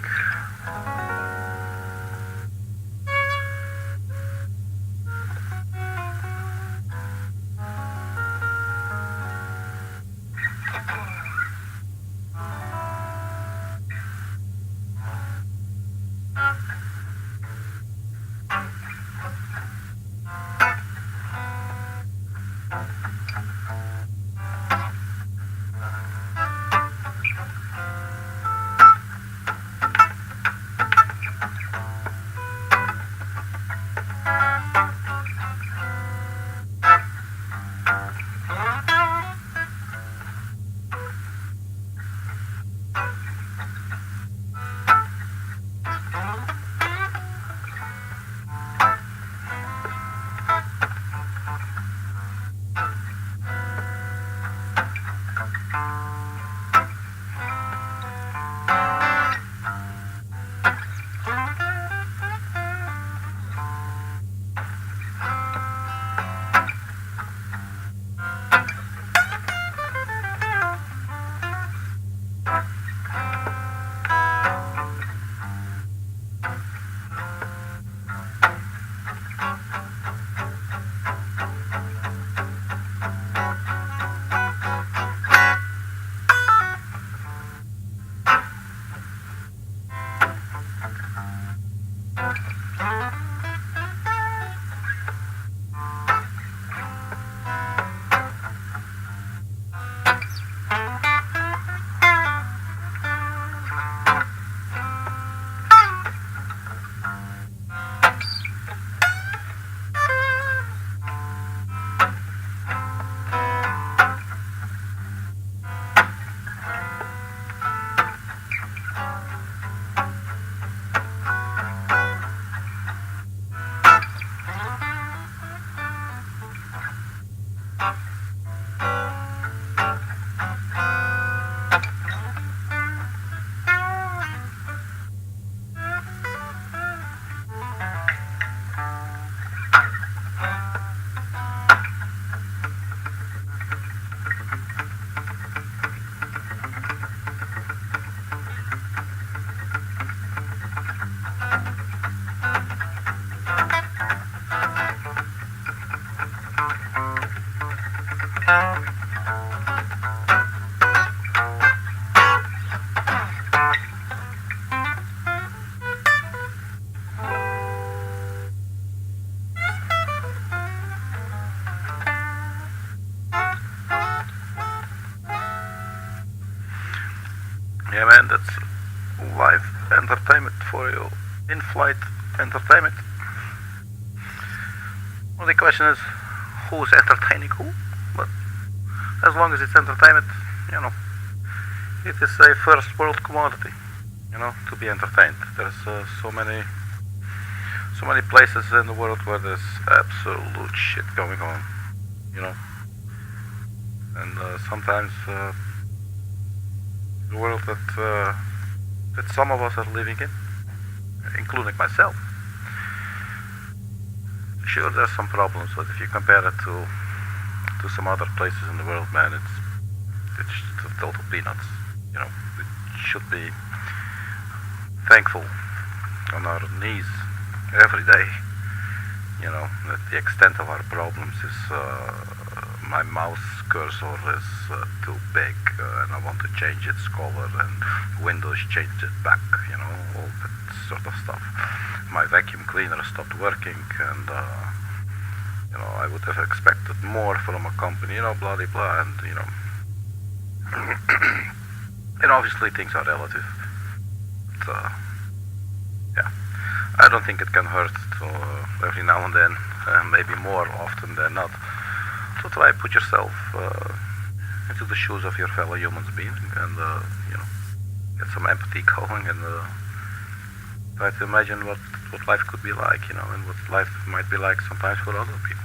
Yeah, man, that's live entertainment for you. In-flight entertainment. Well, the question is, who's entertaining who? But as long as it's entertainment, you know, it is a first world commodity, you know, to be entertained. There's so many places in the world where there's absolute shit going on, you know. And sometimes the world that some of us are living in, including myself. Sure, there's some problems, but if you compare it to some other places in the world, man, it's total peanuts. You know, we should be thankful on our knees every day. You know, that the extent of our problems is my mouse cursor is too big and I want to change its color, and Windows changed it back, you know, all that sort of stuff. My vacuum cleaner stopped working, and you know, I would have expected more from a company, you know, blah blah blah, and you know, and obviously things are relative. But, yeah, I don't think it can hurt to every now and then, maybe more often than not, to try put yourself into the shoes of your fellow human being, and you know, get some empathy going, and try to imagine what life could be like, you know, and what life might be like sometimes for other people.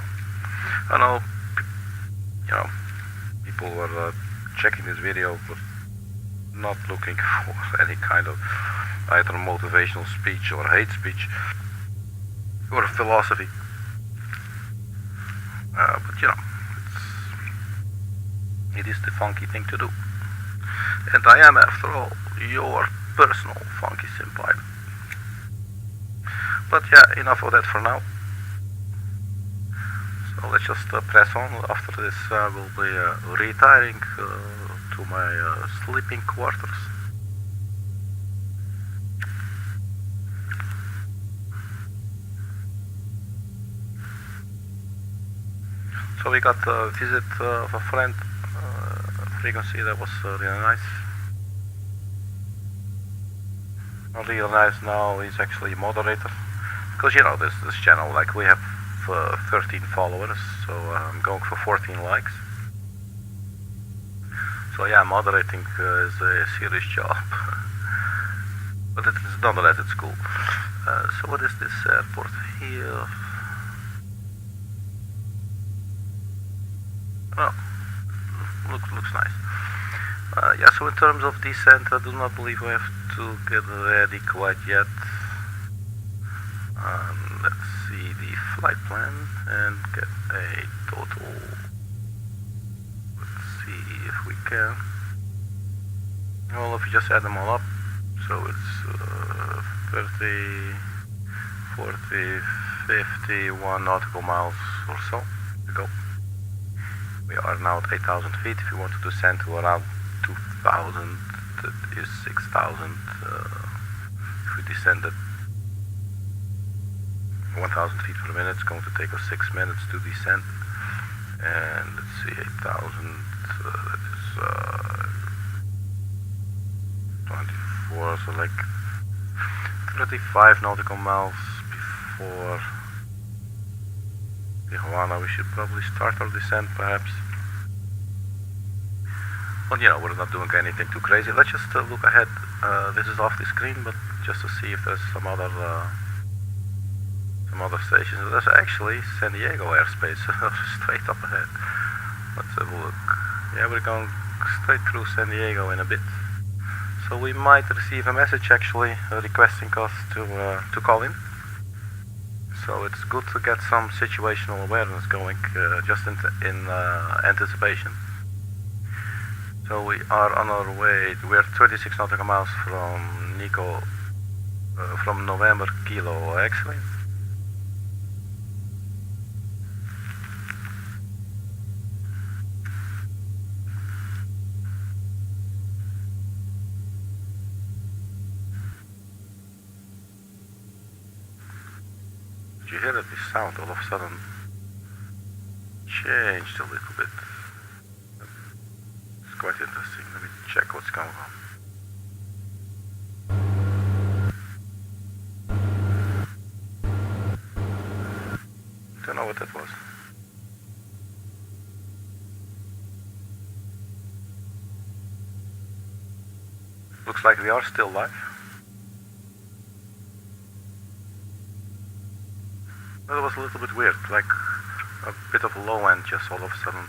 I know, you know, people were checking this video but not looking for any kind of either motivational speech or hate speech or philosophy. But you know, it is the funky thing to do. And I am, after all, your personal funky senpai. But yeah, enough of that for now. So let's just press on. After this, I will be retiring to my sleeping quarters. So we got a visit of a friend frequency that was really nice. Not really nice now, he's actually a moderator. Because you know, this channel, like, we have 13 followers, so I'm going for 14 likes. So yeah, moderating is a serious job. But it's nonetheless, it's cool. So what is this airport here? Oh, looks nice. Yeah, so in terms of descent, I do not believe we have to get ready quite yet. Let's see the flight plan and get a total. Let's see if we can. Well, if we just add them all up, so it's 30, 40, 51 nautical miles or so to go. We are now at 8,000 feet. If you want to descend to around 2,000, that is 6,000. If we descend at 1,000 feet per minute, it's going to take us 6 minutes to descend. And let's see, 8,000, that is 24, so like 35 nautical miles before Tijuana. We should probably start our descent, perhaps. Well, you know, we're not doing anything too crazy. Let's just look ahead. This is off the screen, but just to see if there's some other stations. There's actually San Diego airspace straight up ahead. Let's have a look. Yeah, we're going straight through San Diego in a bit. So we might receive a message actually requesting us to call in. So it's good to get some situational awareness going just in anticipation. So we are on our way. We're 26 nautical miles from Nico, from November Kilo actually. Did you hear that this sound all of a sudden changed a little bit? It's quite interesting. Let me check what's going on. Looks like we are still live. That was a little bit weird, like a bit of a low end, just all of a sudden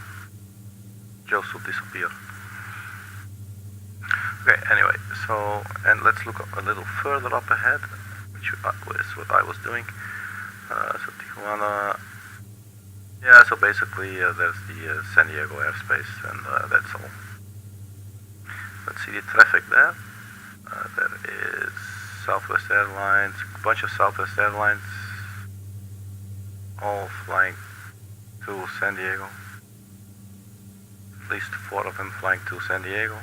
just to disappear. Okay, anyway, so, and let's look a little further up ahead, which is what I was doing. So Tijuana, yeah, so basically there's the San Diego airspace, and that's all. Let's see the traffic there. There is Southwest Airlines, a bunch of Southwest Airlines, all flying to San Diego. At least 4 of them flying to San Diego.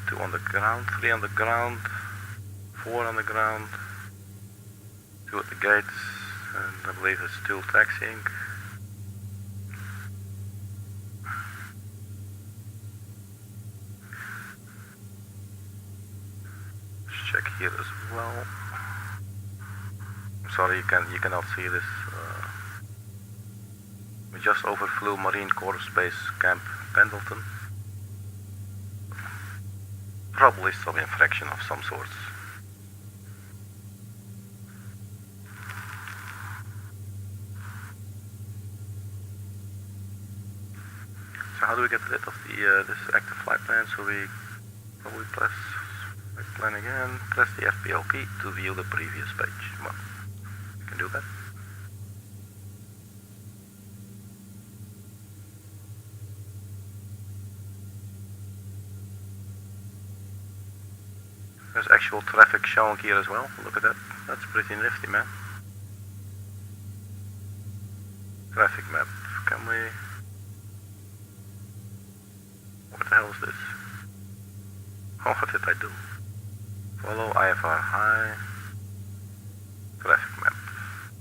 2 on the ground, 3 on the ground, 4 on the ground, 2 at the gates, and I believe it's 2 taxiing. Let's check here as well. Sorry, you cannot see this. We just overflew Marine Corps Base Camp Pendleton. Probably some infraction of some sorts. So how do we get rid of the this active flight plan? So we probably press flight plan again, press the FPL key to view the previous page. Well, you can do that. There's actual traffic showing here as well. Look at that. That's pretty nifty, man. Traffic map. Can we... What the hell is this? Oh, what did I do? Follow IFR high. Traffic map.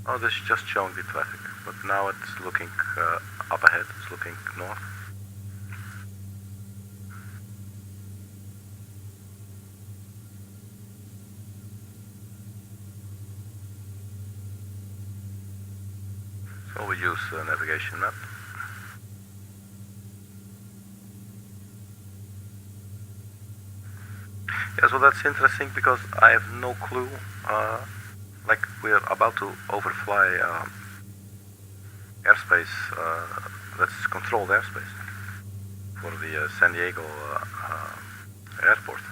Oh, this is just showing the traffic. But now it's looking up ahead. It's looking north. So we use navigation map. Yeah, so that's interesting because I have no clue. Like we're about to overfly airspace, that's controlled airspace for the San Diego airport.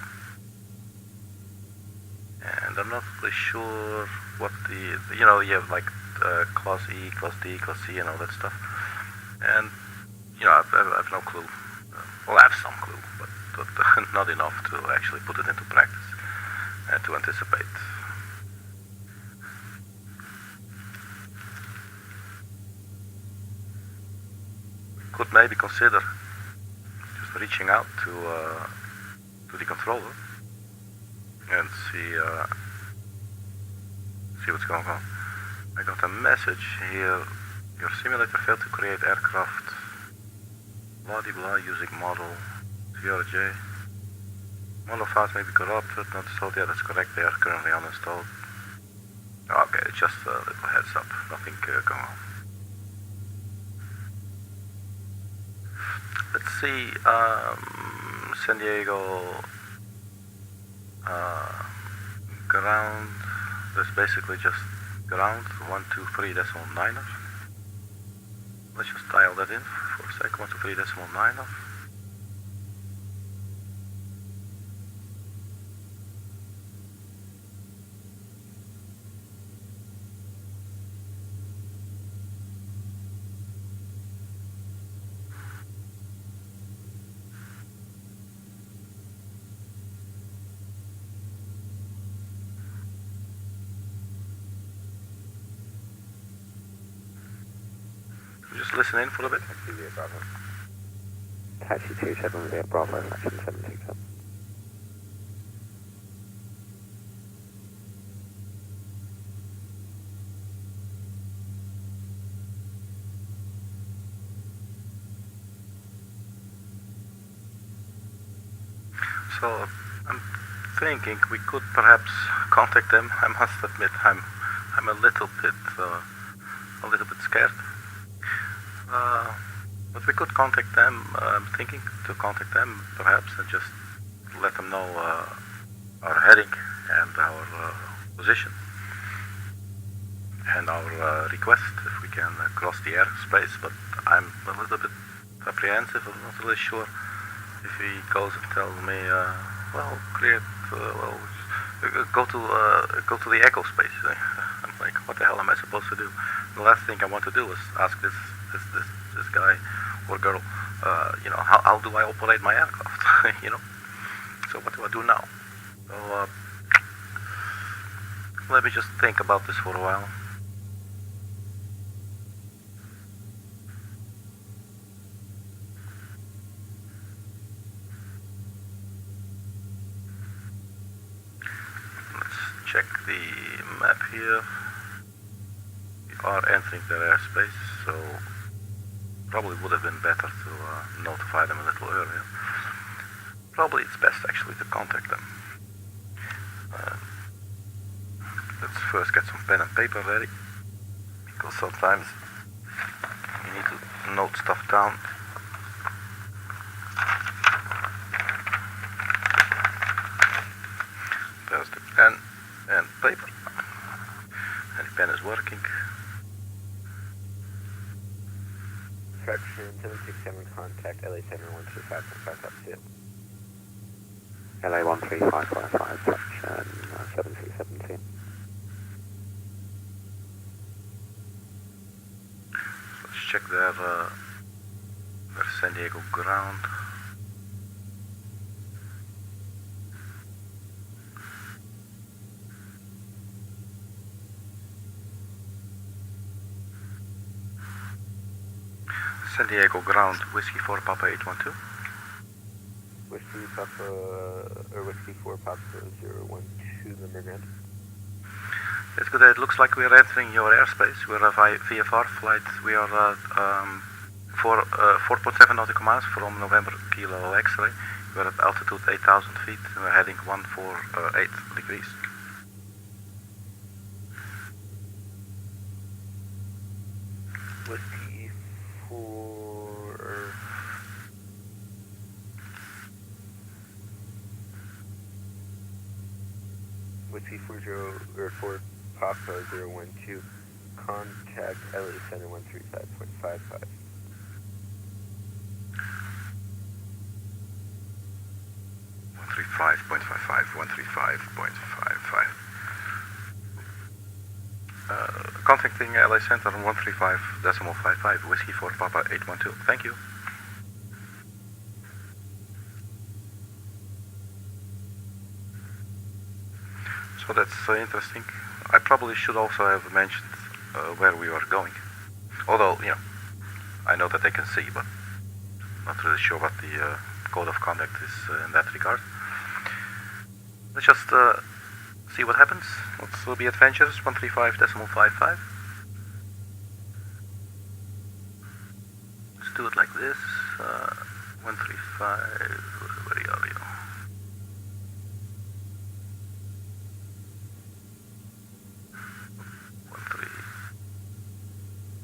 And I'm not really sure what the you have like Class E, Class D, Class C, and all that stuff. And I have no clue. Well, I have some clue, but not enough to actually put it into practice and to anticipate. We could maybe consider just reaching out to the controller and see what's going on. I got a message here. Your simulator failed to create aircraft. Blah de blah using model CRJ. Model files may be corrupted, not installed yet. That's correct. They are currently uninstalled. Okay, just a little heads up. Nothing going on. Let's see. San Diego ground. That's basically just ground 123.9. Let's just dial that in for a sec. 123.9. Just listen in for a bit. Taxi 27 via Bravo, action 767. So I'm thinking we could perhaps contact them. I must admit I'm a little bit scared. But we could contact them. I'm thinking to contact them perhaps and just let them know our heading and our position and our request if we can cross the airspace. But I'm a little bit apprehensive. I'm not really sure if he goes and tells me, well, create, go to the echo space. I'm like, what the hell am I supposed to do? The last thing I want to do is ask this guy or girl, how do I operate my aircraft? So what do I do now? So let me just think about this for a while. Check the map here. We are entering their airspace, so probably would have been better to notify them a little earlier. Probably it's best actually to contact them. Let's first get some pen and paper ready, because sometimes you need to note stuff down. There's the pen and paper, and the pen is working. Fraction 767, contact LA Center 135.5 LA 13555, fraction 737. Let's check their San Diego ground. San Diego ground, Whiskey 4 Papa 812. Whiskey Papa, or Whiskey 4 Papa 012, number grand. It's good. It looks like we're entering your airspace. We're a VFR flight. We are 4.7 nautical miles from November Kilo X-ray. We're at altitude 8,000 feet and we're heading 148 degrees. Whiskey 4... Whiskey 4 Papa 012, contact LA Center 135.55. 135.55. Contacting LA Center on 135.55, Whiskey 4 Papa 812. Thank you. So that's interesting. I probably should also have mentioned where we are going. Although, I know that they can see, but not really sure what the code of conduct is in that regard. Let's just see what happens. Let's be adventurous. 135.55. Let's do it like this. 135. Where are you?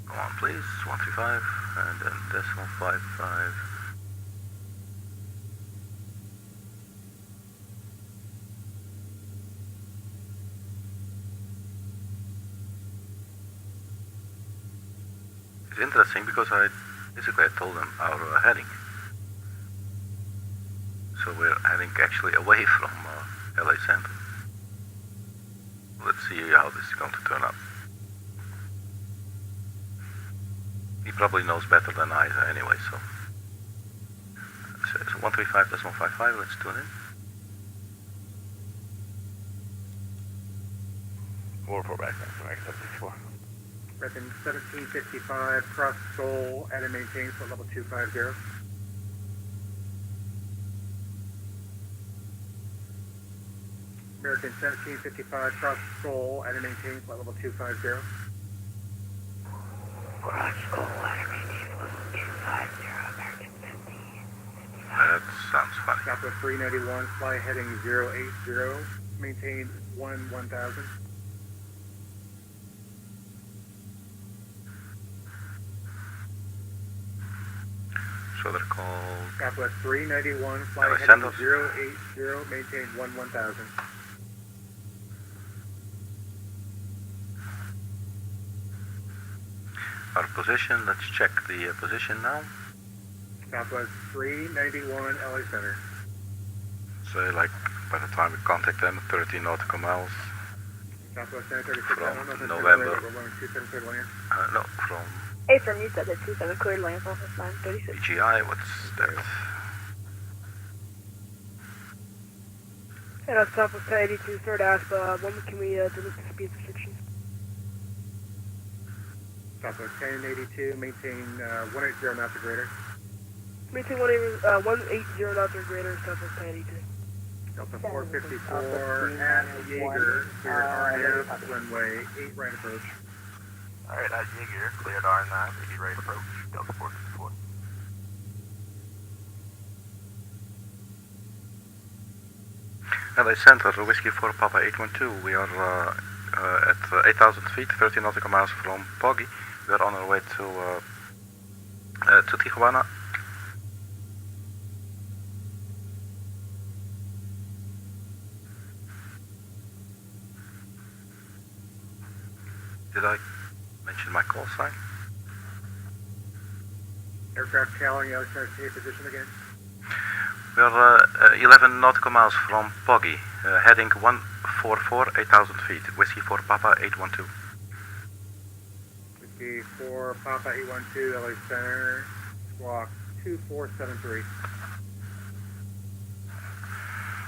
Come on, please. 135 and then 0.55. It's interesting because I told them our heading. So we're heading actually away from LA Center. Let's see how this is going to turn out. He probably knows better than I anyway, so. So 135.55, let's tune in. 4 back, 74. Reckon 1755, cross Seoul at and maintain for level 250. American 1755, cross Seoul at and maintain for level 250. Cross Seoul at and maintain for level 250, American 1755. That sounds funny. Southwest 391, fly heading 080, maintain 1000. So they're called Southwest 391, fly LA heading Santos. 080, maintain 1000. Our position, let's check the position now. Southwest 391, LA Center. So like by the time we contact them, 30 nautical miles. Southwest 936, I don't know if it's November. but we're going 27 cleared land. No, from Hey, from you said that 27 cleared land off of 936. BGI, what's that? And that's Southwest 82, third asp, when can we delete the speed restrictions? Southwest 1082, maintain 180 knots or greater. Maintain 180 knots or greater, Southwest 1082. Delta 454 at Jaeger, cleared RNF, runway 8 right approach. Alright, at Jaeger, cleared R9, 80 right approach, Delta 454. LA Center, Whiskey 4 Papa 812. We are at 8,000 feet, 30 nautical miles from Poggy. We are on our way to Tijuana. Did I mention my call sign? Aircraft calling, Alexander, take position again. We are 11 nautical miles from Poggy, heading 144, 8,000 feet. Whiskey 4 Papa 812. Whiskey 4 Papa 812, LA Center, squawk 2473.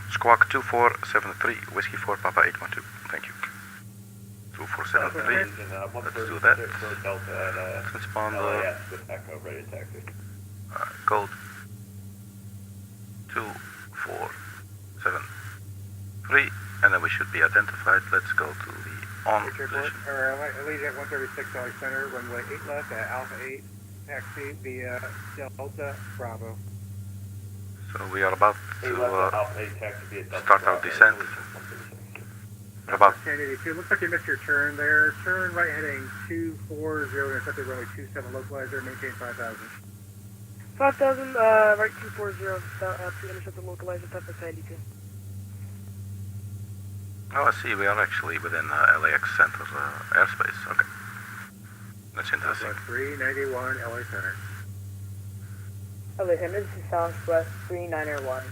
Squawk 2473, Whiskey 4 Papa 812. Thank you. 2473. Let's do that. Transponder. LAS with Echo, ready to taxi. Code 2473, and then we should be identified. Let's go to the on position. Allegiant 136, LA Center, runway 8 left at Alpha 8, taxi via Delta Bravo. So we are about to start our descent. About 1082, looks like you missed your turn there. Turn right heading 240, intercepted runway 27, localizer, maintain 5000. 5,000, right 240, to intercept the localizer, Southwest 92. oh, I see. We are actually within LAX Center airspace. Okay, that's interesting. Southwest 391, LA Center. LA Center, this is Southwest 391.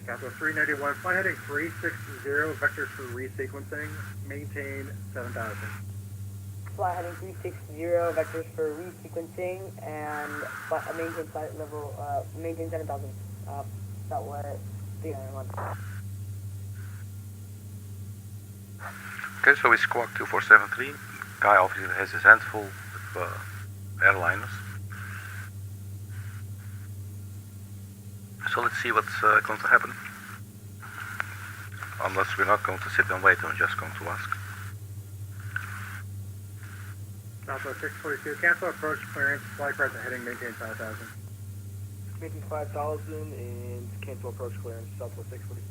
Southwest 391, fly heading 360, vectors for resequencing, maintain 7000. Fly heading 360, vectors for resequencing, and maintain flight level, maintain 7,000. Southwest 391. Okay, so we squawk 2473. Guy obviously has his hands full with airliners. So let's see what's going to happen. Unless we're not going to sit and wait, I'm just going to ask. Southwest 642, cancel approach clearance, flight present heading, maintain 5000. Maintain 5,000 and cancel approach clearance, Southwest 640.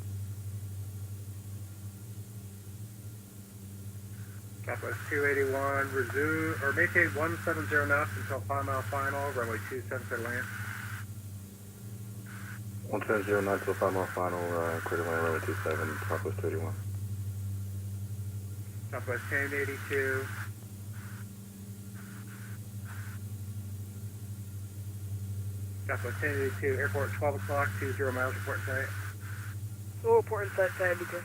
Southwest 281, resume, or maintain 170 knots until 5 mile final, runway 27 clear land. 170 knots to 5 mile final, clear to land runway 27, Southwest 31. Southwest 1082. Southwest 1082, airport 12 o'clock, 20 miles, report site. Oh, port inside 92.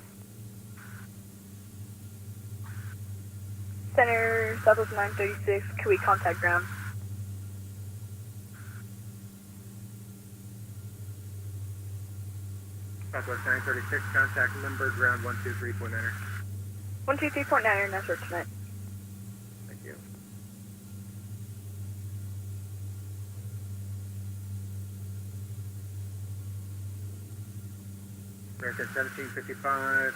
Center, Southwest 936, can we contact ground? Southwest 936, contact Limburg ground 123.9. 123.9, nice work tonight. Thank you. American 1755,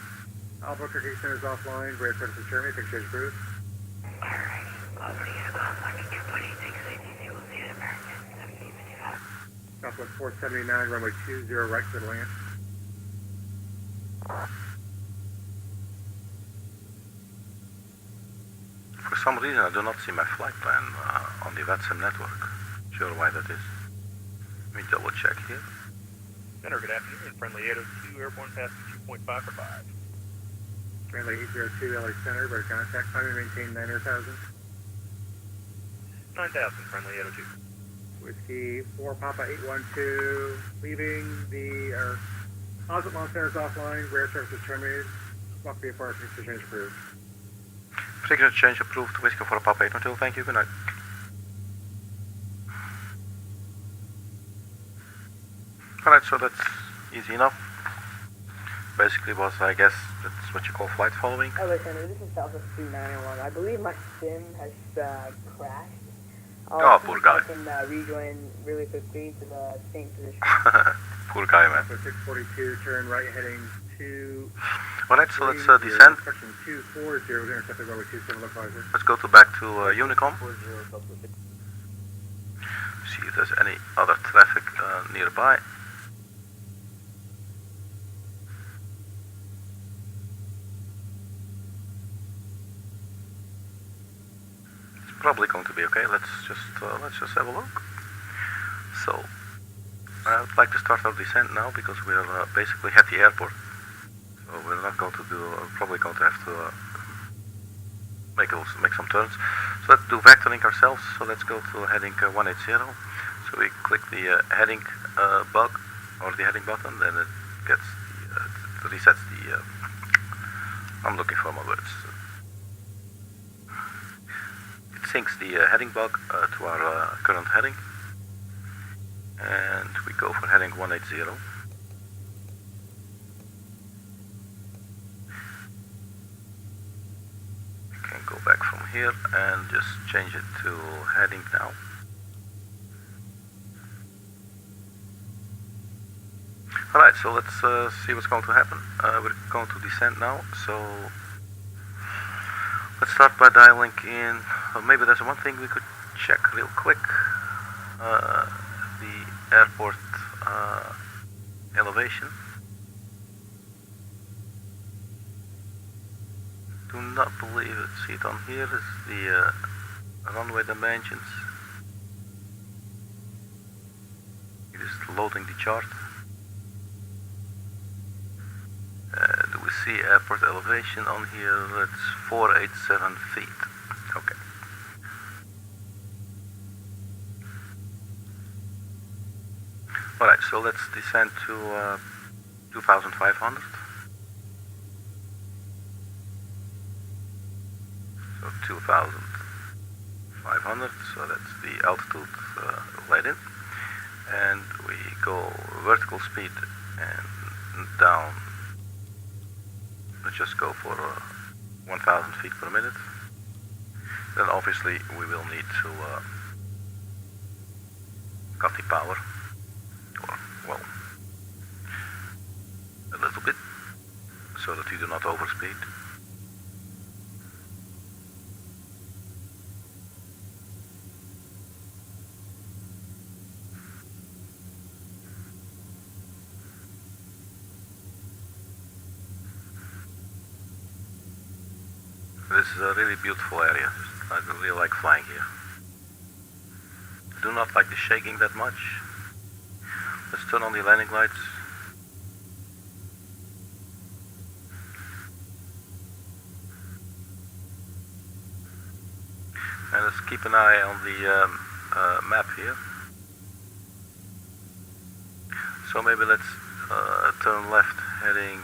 Albuquerque Center is offline, great service to Germany, picture approved. Alright, please contact 2.86, we'll see you at American 1755. Southwest 479, runway 20, right to the land. For some reason, I do not see my flight plan on the VATSIM network. Sure why that is. Let me double check here. Center, good afternoon. Friendly 802, airborne passenger 2.5 for 5. Friendly 802 LA Center, by contact, time to maintain 9,000. 9,000, friendly 802. Whiskey 4 Papa 812, leaving the closet launch center is offline, rear services terminated, swap via parking, decision is approved. Particular change approved, Whiskey for Papa 812, thank you, good night. Alright, so that's easy enough. Basically was, I guess, that's what you call flight following. LA Center, this is Southwest 3901. I believe my sim has crashed. Oh, poor guy. I can rejoin really quickly to the same position. Poor guy, man. So 642, turn right heading to... Alright, so let's descend. Section 240, intercepted runway 27 localizer. Let's go back to Unicom. See if there's any other traffic nearby. Probably going to be okay. Let's just have a look. So I'd like to start our descent now because we're basically at the airport. So we're not going to do. Probably going to have to make some turns. So let's do vectoring ourselves. So let's go to heading 180. So we click the heading bug or the heading button, then it gets it resets the. I'm looking for my words. Syncs the heading bug to our current heading, and we go for heading 180. We can go back from here and just change it to heading now. Alright, so let's see what's going to happen. We're going to descend now, so let's start by dialing in. Maybe there's one thing we could check real quick. The airport elevation. Do not believe it. See it on here is the runway dimensions. It is loading the chart. Do we see airport elevation on here? It's 487 feet. Okay. Alright, so let's descend to 2,500. So 2,500, so that's the altitude laid in. And we go vertical speed and down. Let's just go for 1,000 feet per minute. Then obviously we will need to cut the power, or well, a little bit, so that we do not overspeed. This is a really beautiful area. I really like flying here. I do not like the shaking that much. Let's turn on the landing lights. And let's keep an eye on the map here. So maybe let's turn left heading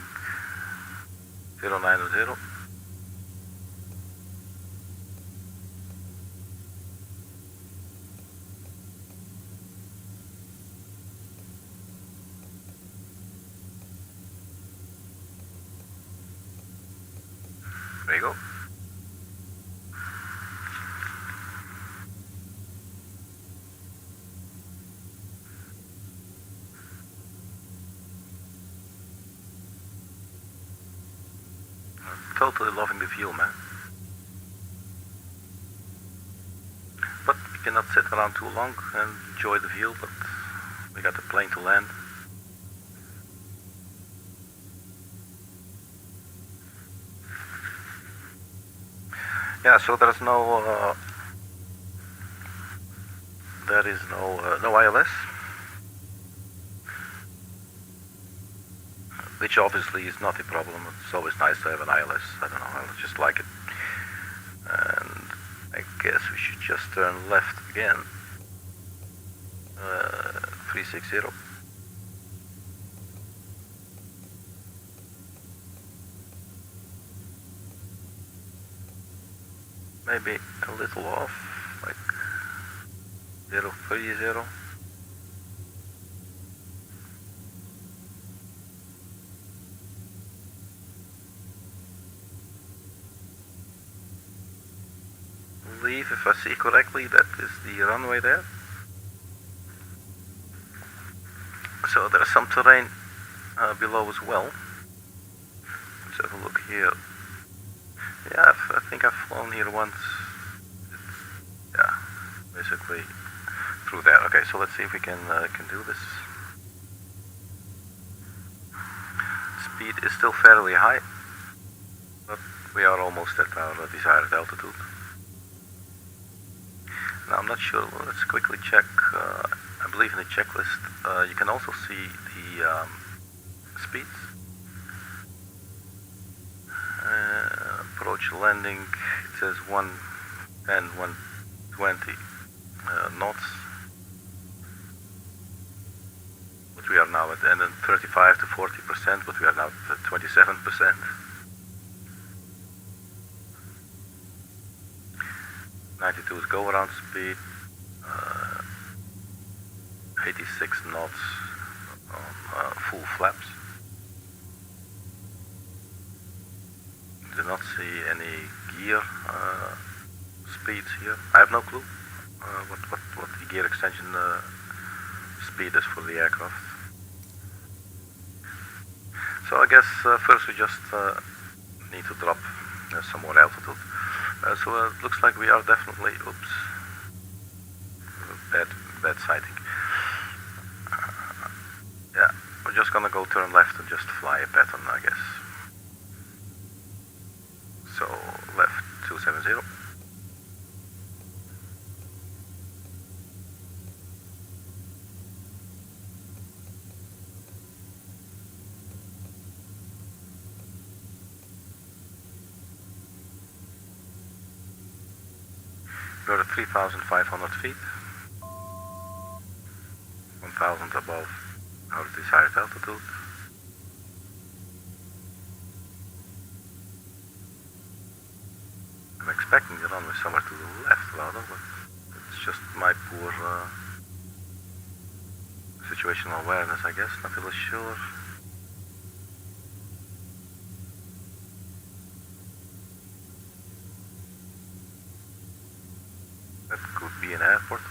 090. There you go. I'm totally loving the view, man. But we cannot sit around too long and enjoy the view, but we got the plane to land. Yeah, so there's no ILS. which obviously is not a problem. It's always nice to have an ILS. I don't know, I just like it. And I guess we should just turn left again. 360. Maybe a little off, like 030. Believe, if I see correctly, that is the runway there. So there's some terrain below as well. Let's have a look here. Yeah, I think I've flown here once. Yeah, basically through there. Okay, so let's see if we can do this. Speed is still fairly high, but we are almost at our desired altitude. Now I'm not sure. Let's quickly check. I believe in the checklist you can also see the speeds. Approach landing, it says 110, 120 knots. But we are now at, and then 35 to 40%, but we are now at 27%. 92 is go around speed, 86 knots on full flaps. Do not see any gear speeds here. I have no clue what the gear extension speed is for the aircraft. So I guess first we just need to drop some more altitude. So it looks like we are definitely, oops, bad sighting. Yeah, we're just gonna go turn left and just fly a pattern, I guess. So left 270. We're at 3,500 feet, 1,000 above our desired altitude. I'm expecting the runway somewhere to the left, rather, but it's just my poor situational awareness, I guess. Not really sure. That could be an airport.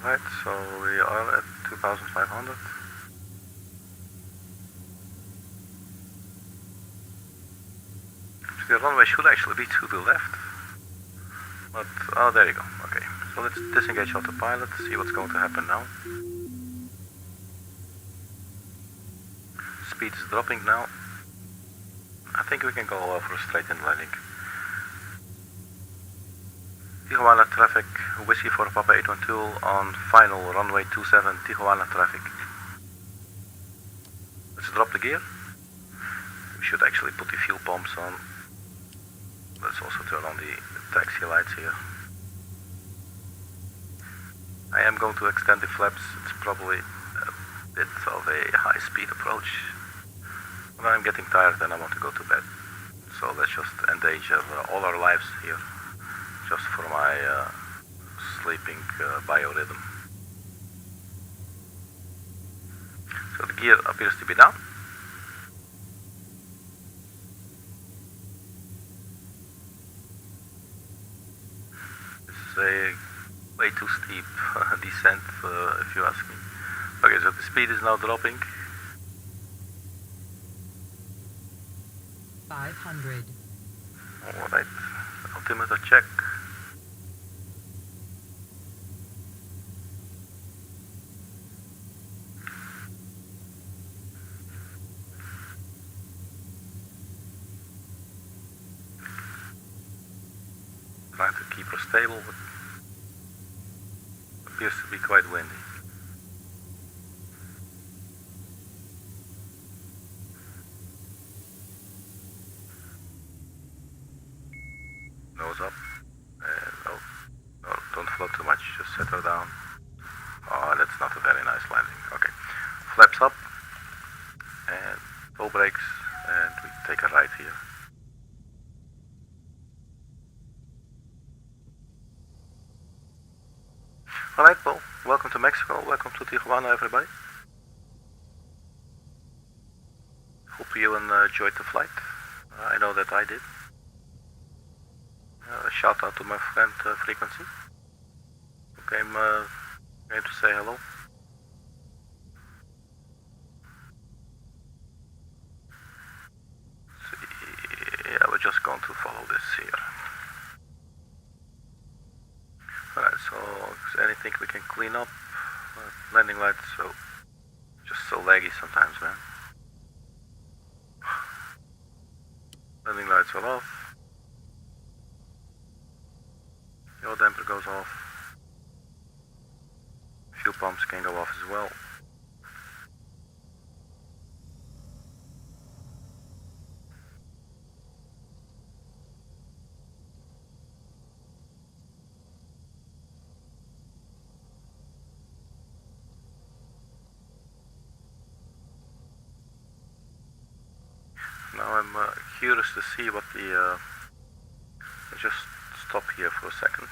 Right, so we are at 2,500. The runway should actually be to the left. But, oh, there you go. Okay, so let's disengage autopilot, see what's going to happen now. Speed is dropping now. I think we can go over a straight-in landing. Tijuana traffic, Whiskey for Papa 812 on final runway 27, Tijuana traffic. Let's drop the gear. We should actually put the fuel pumps on. Let's also turn on the taxi lights here. I am going to extend the flaps. It's probably a bit of a high-speed approach. When I'm getting tired and I want to go to bed. So let's just endanger all our lives here. Just for my sleeping biorhythm. So the gear appears to be down. It's a way too steep descent, if you ask me. Okay, so the speed is now dropping. 500. Alright, altimeter check. keep her stable, but appears to be quite windy. Nose up, and no, don't float too much, just set her down. Oh, that's not a very nice landing. Okay, flaps up, and toe brakes, and we take a right here. Alright, well, welcome to Mexico, welcome to Tijuana, everybody. Hope you enjoyed the flight. I know that I did. Shout out to my friend Frequency, who came to say hello. Yeah, we're just going to follow this here. Alright, so is there anything we can clean up? Landing lights, so just so laggy sometimes, man. Landing lights are off. Yaw damper goes off. Fuel pumps can go off as well. Now I'm curious to see what the... I'll just stop here for a second.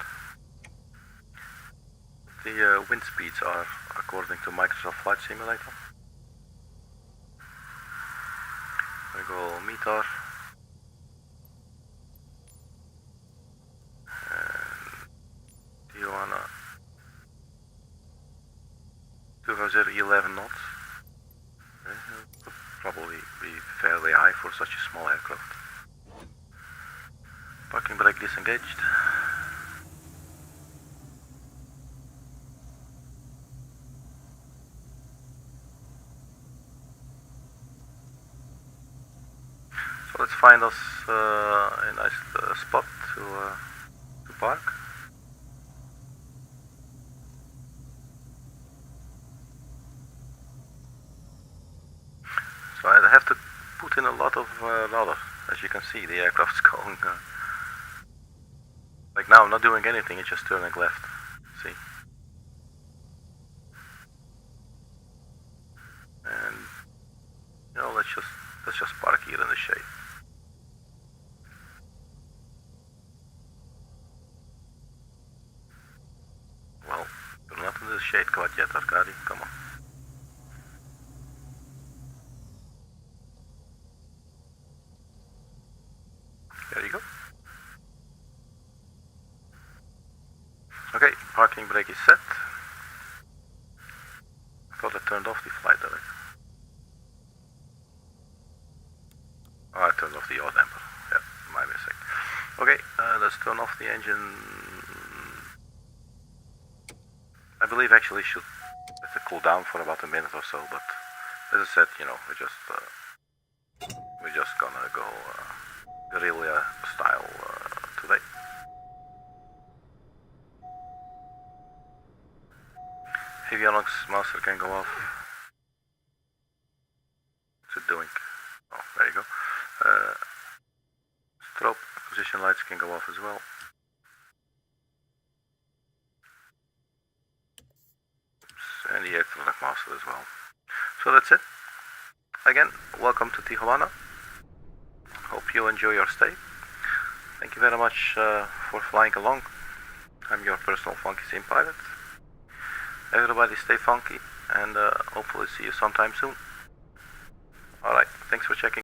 The wind speeds are according to Microsoft Flight Simulator. We go METAR. And Tijuana. 2011 knots. Probably be fairly high for such a small aircraft. Parking brake disengaged. So let's find us a nice spot to park. So I have to put in a lot of rudder. As you can see, the aircraft's going. Like now, I'm not doing anything. It's just turning left. See. And you know, let's just park here in the shade. Well, you're not in the shade quite yet, Arkady. Come on. There you go. Okay, parking brake is set. I thought I turned off the flight director. Oh, I turned off the yaw damper. Yeah, my mistake. Okay, let's turn off the engine. I believe actually should let it cool down for about a minute or so, but as I said, you know, we're just gonna go guerrilla style today. Avionics master can go off. What's it doing? Oh, there you go. Strobe position lights can go off as well. Oops, and the electronic master as well. So that's it. Again, welcome to Tijuana. Hope you enjoy your stay. Thank you very much for flying along. I'm your personal funky sim pilot. Everybody stay funky and hopefully see you sometime soon. Alright, thanks for checking.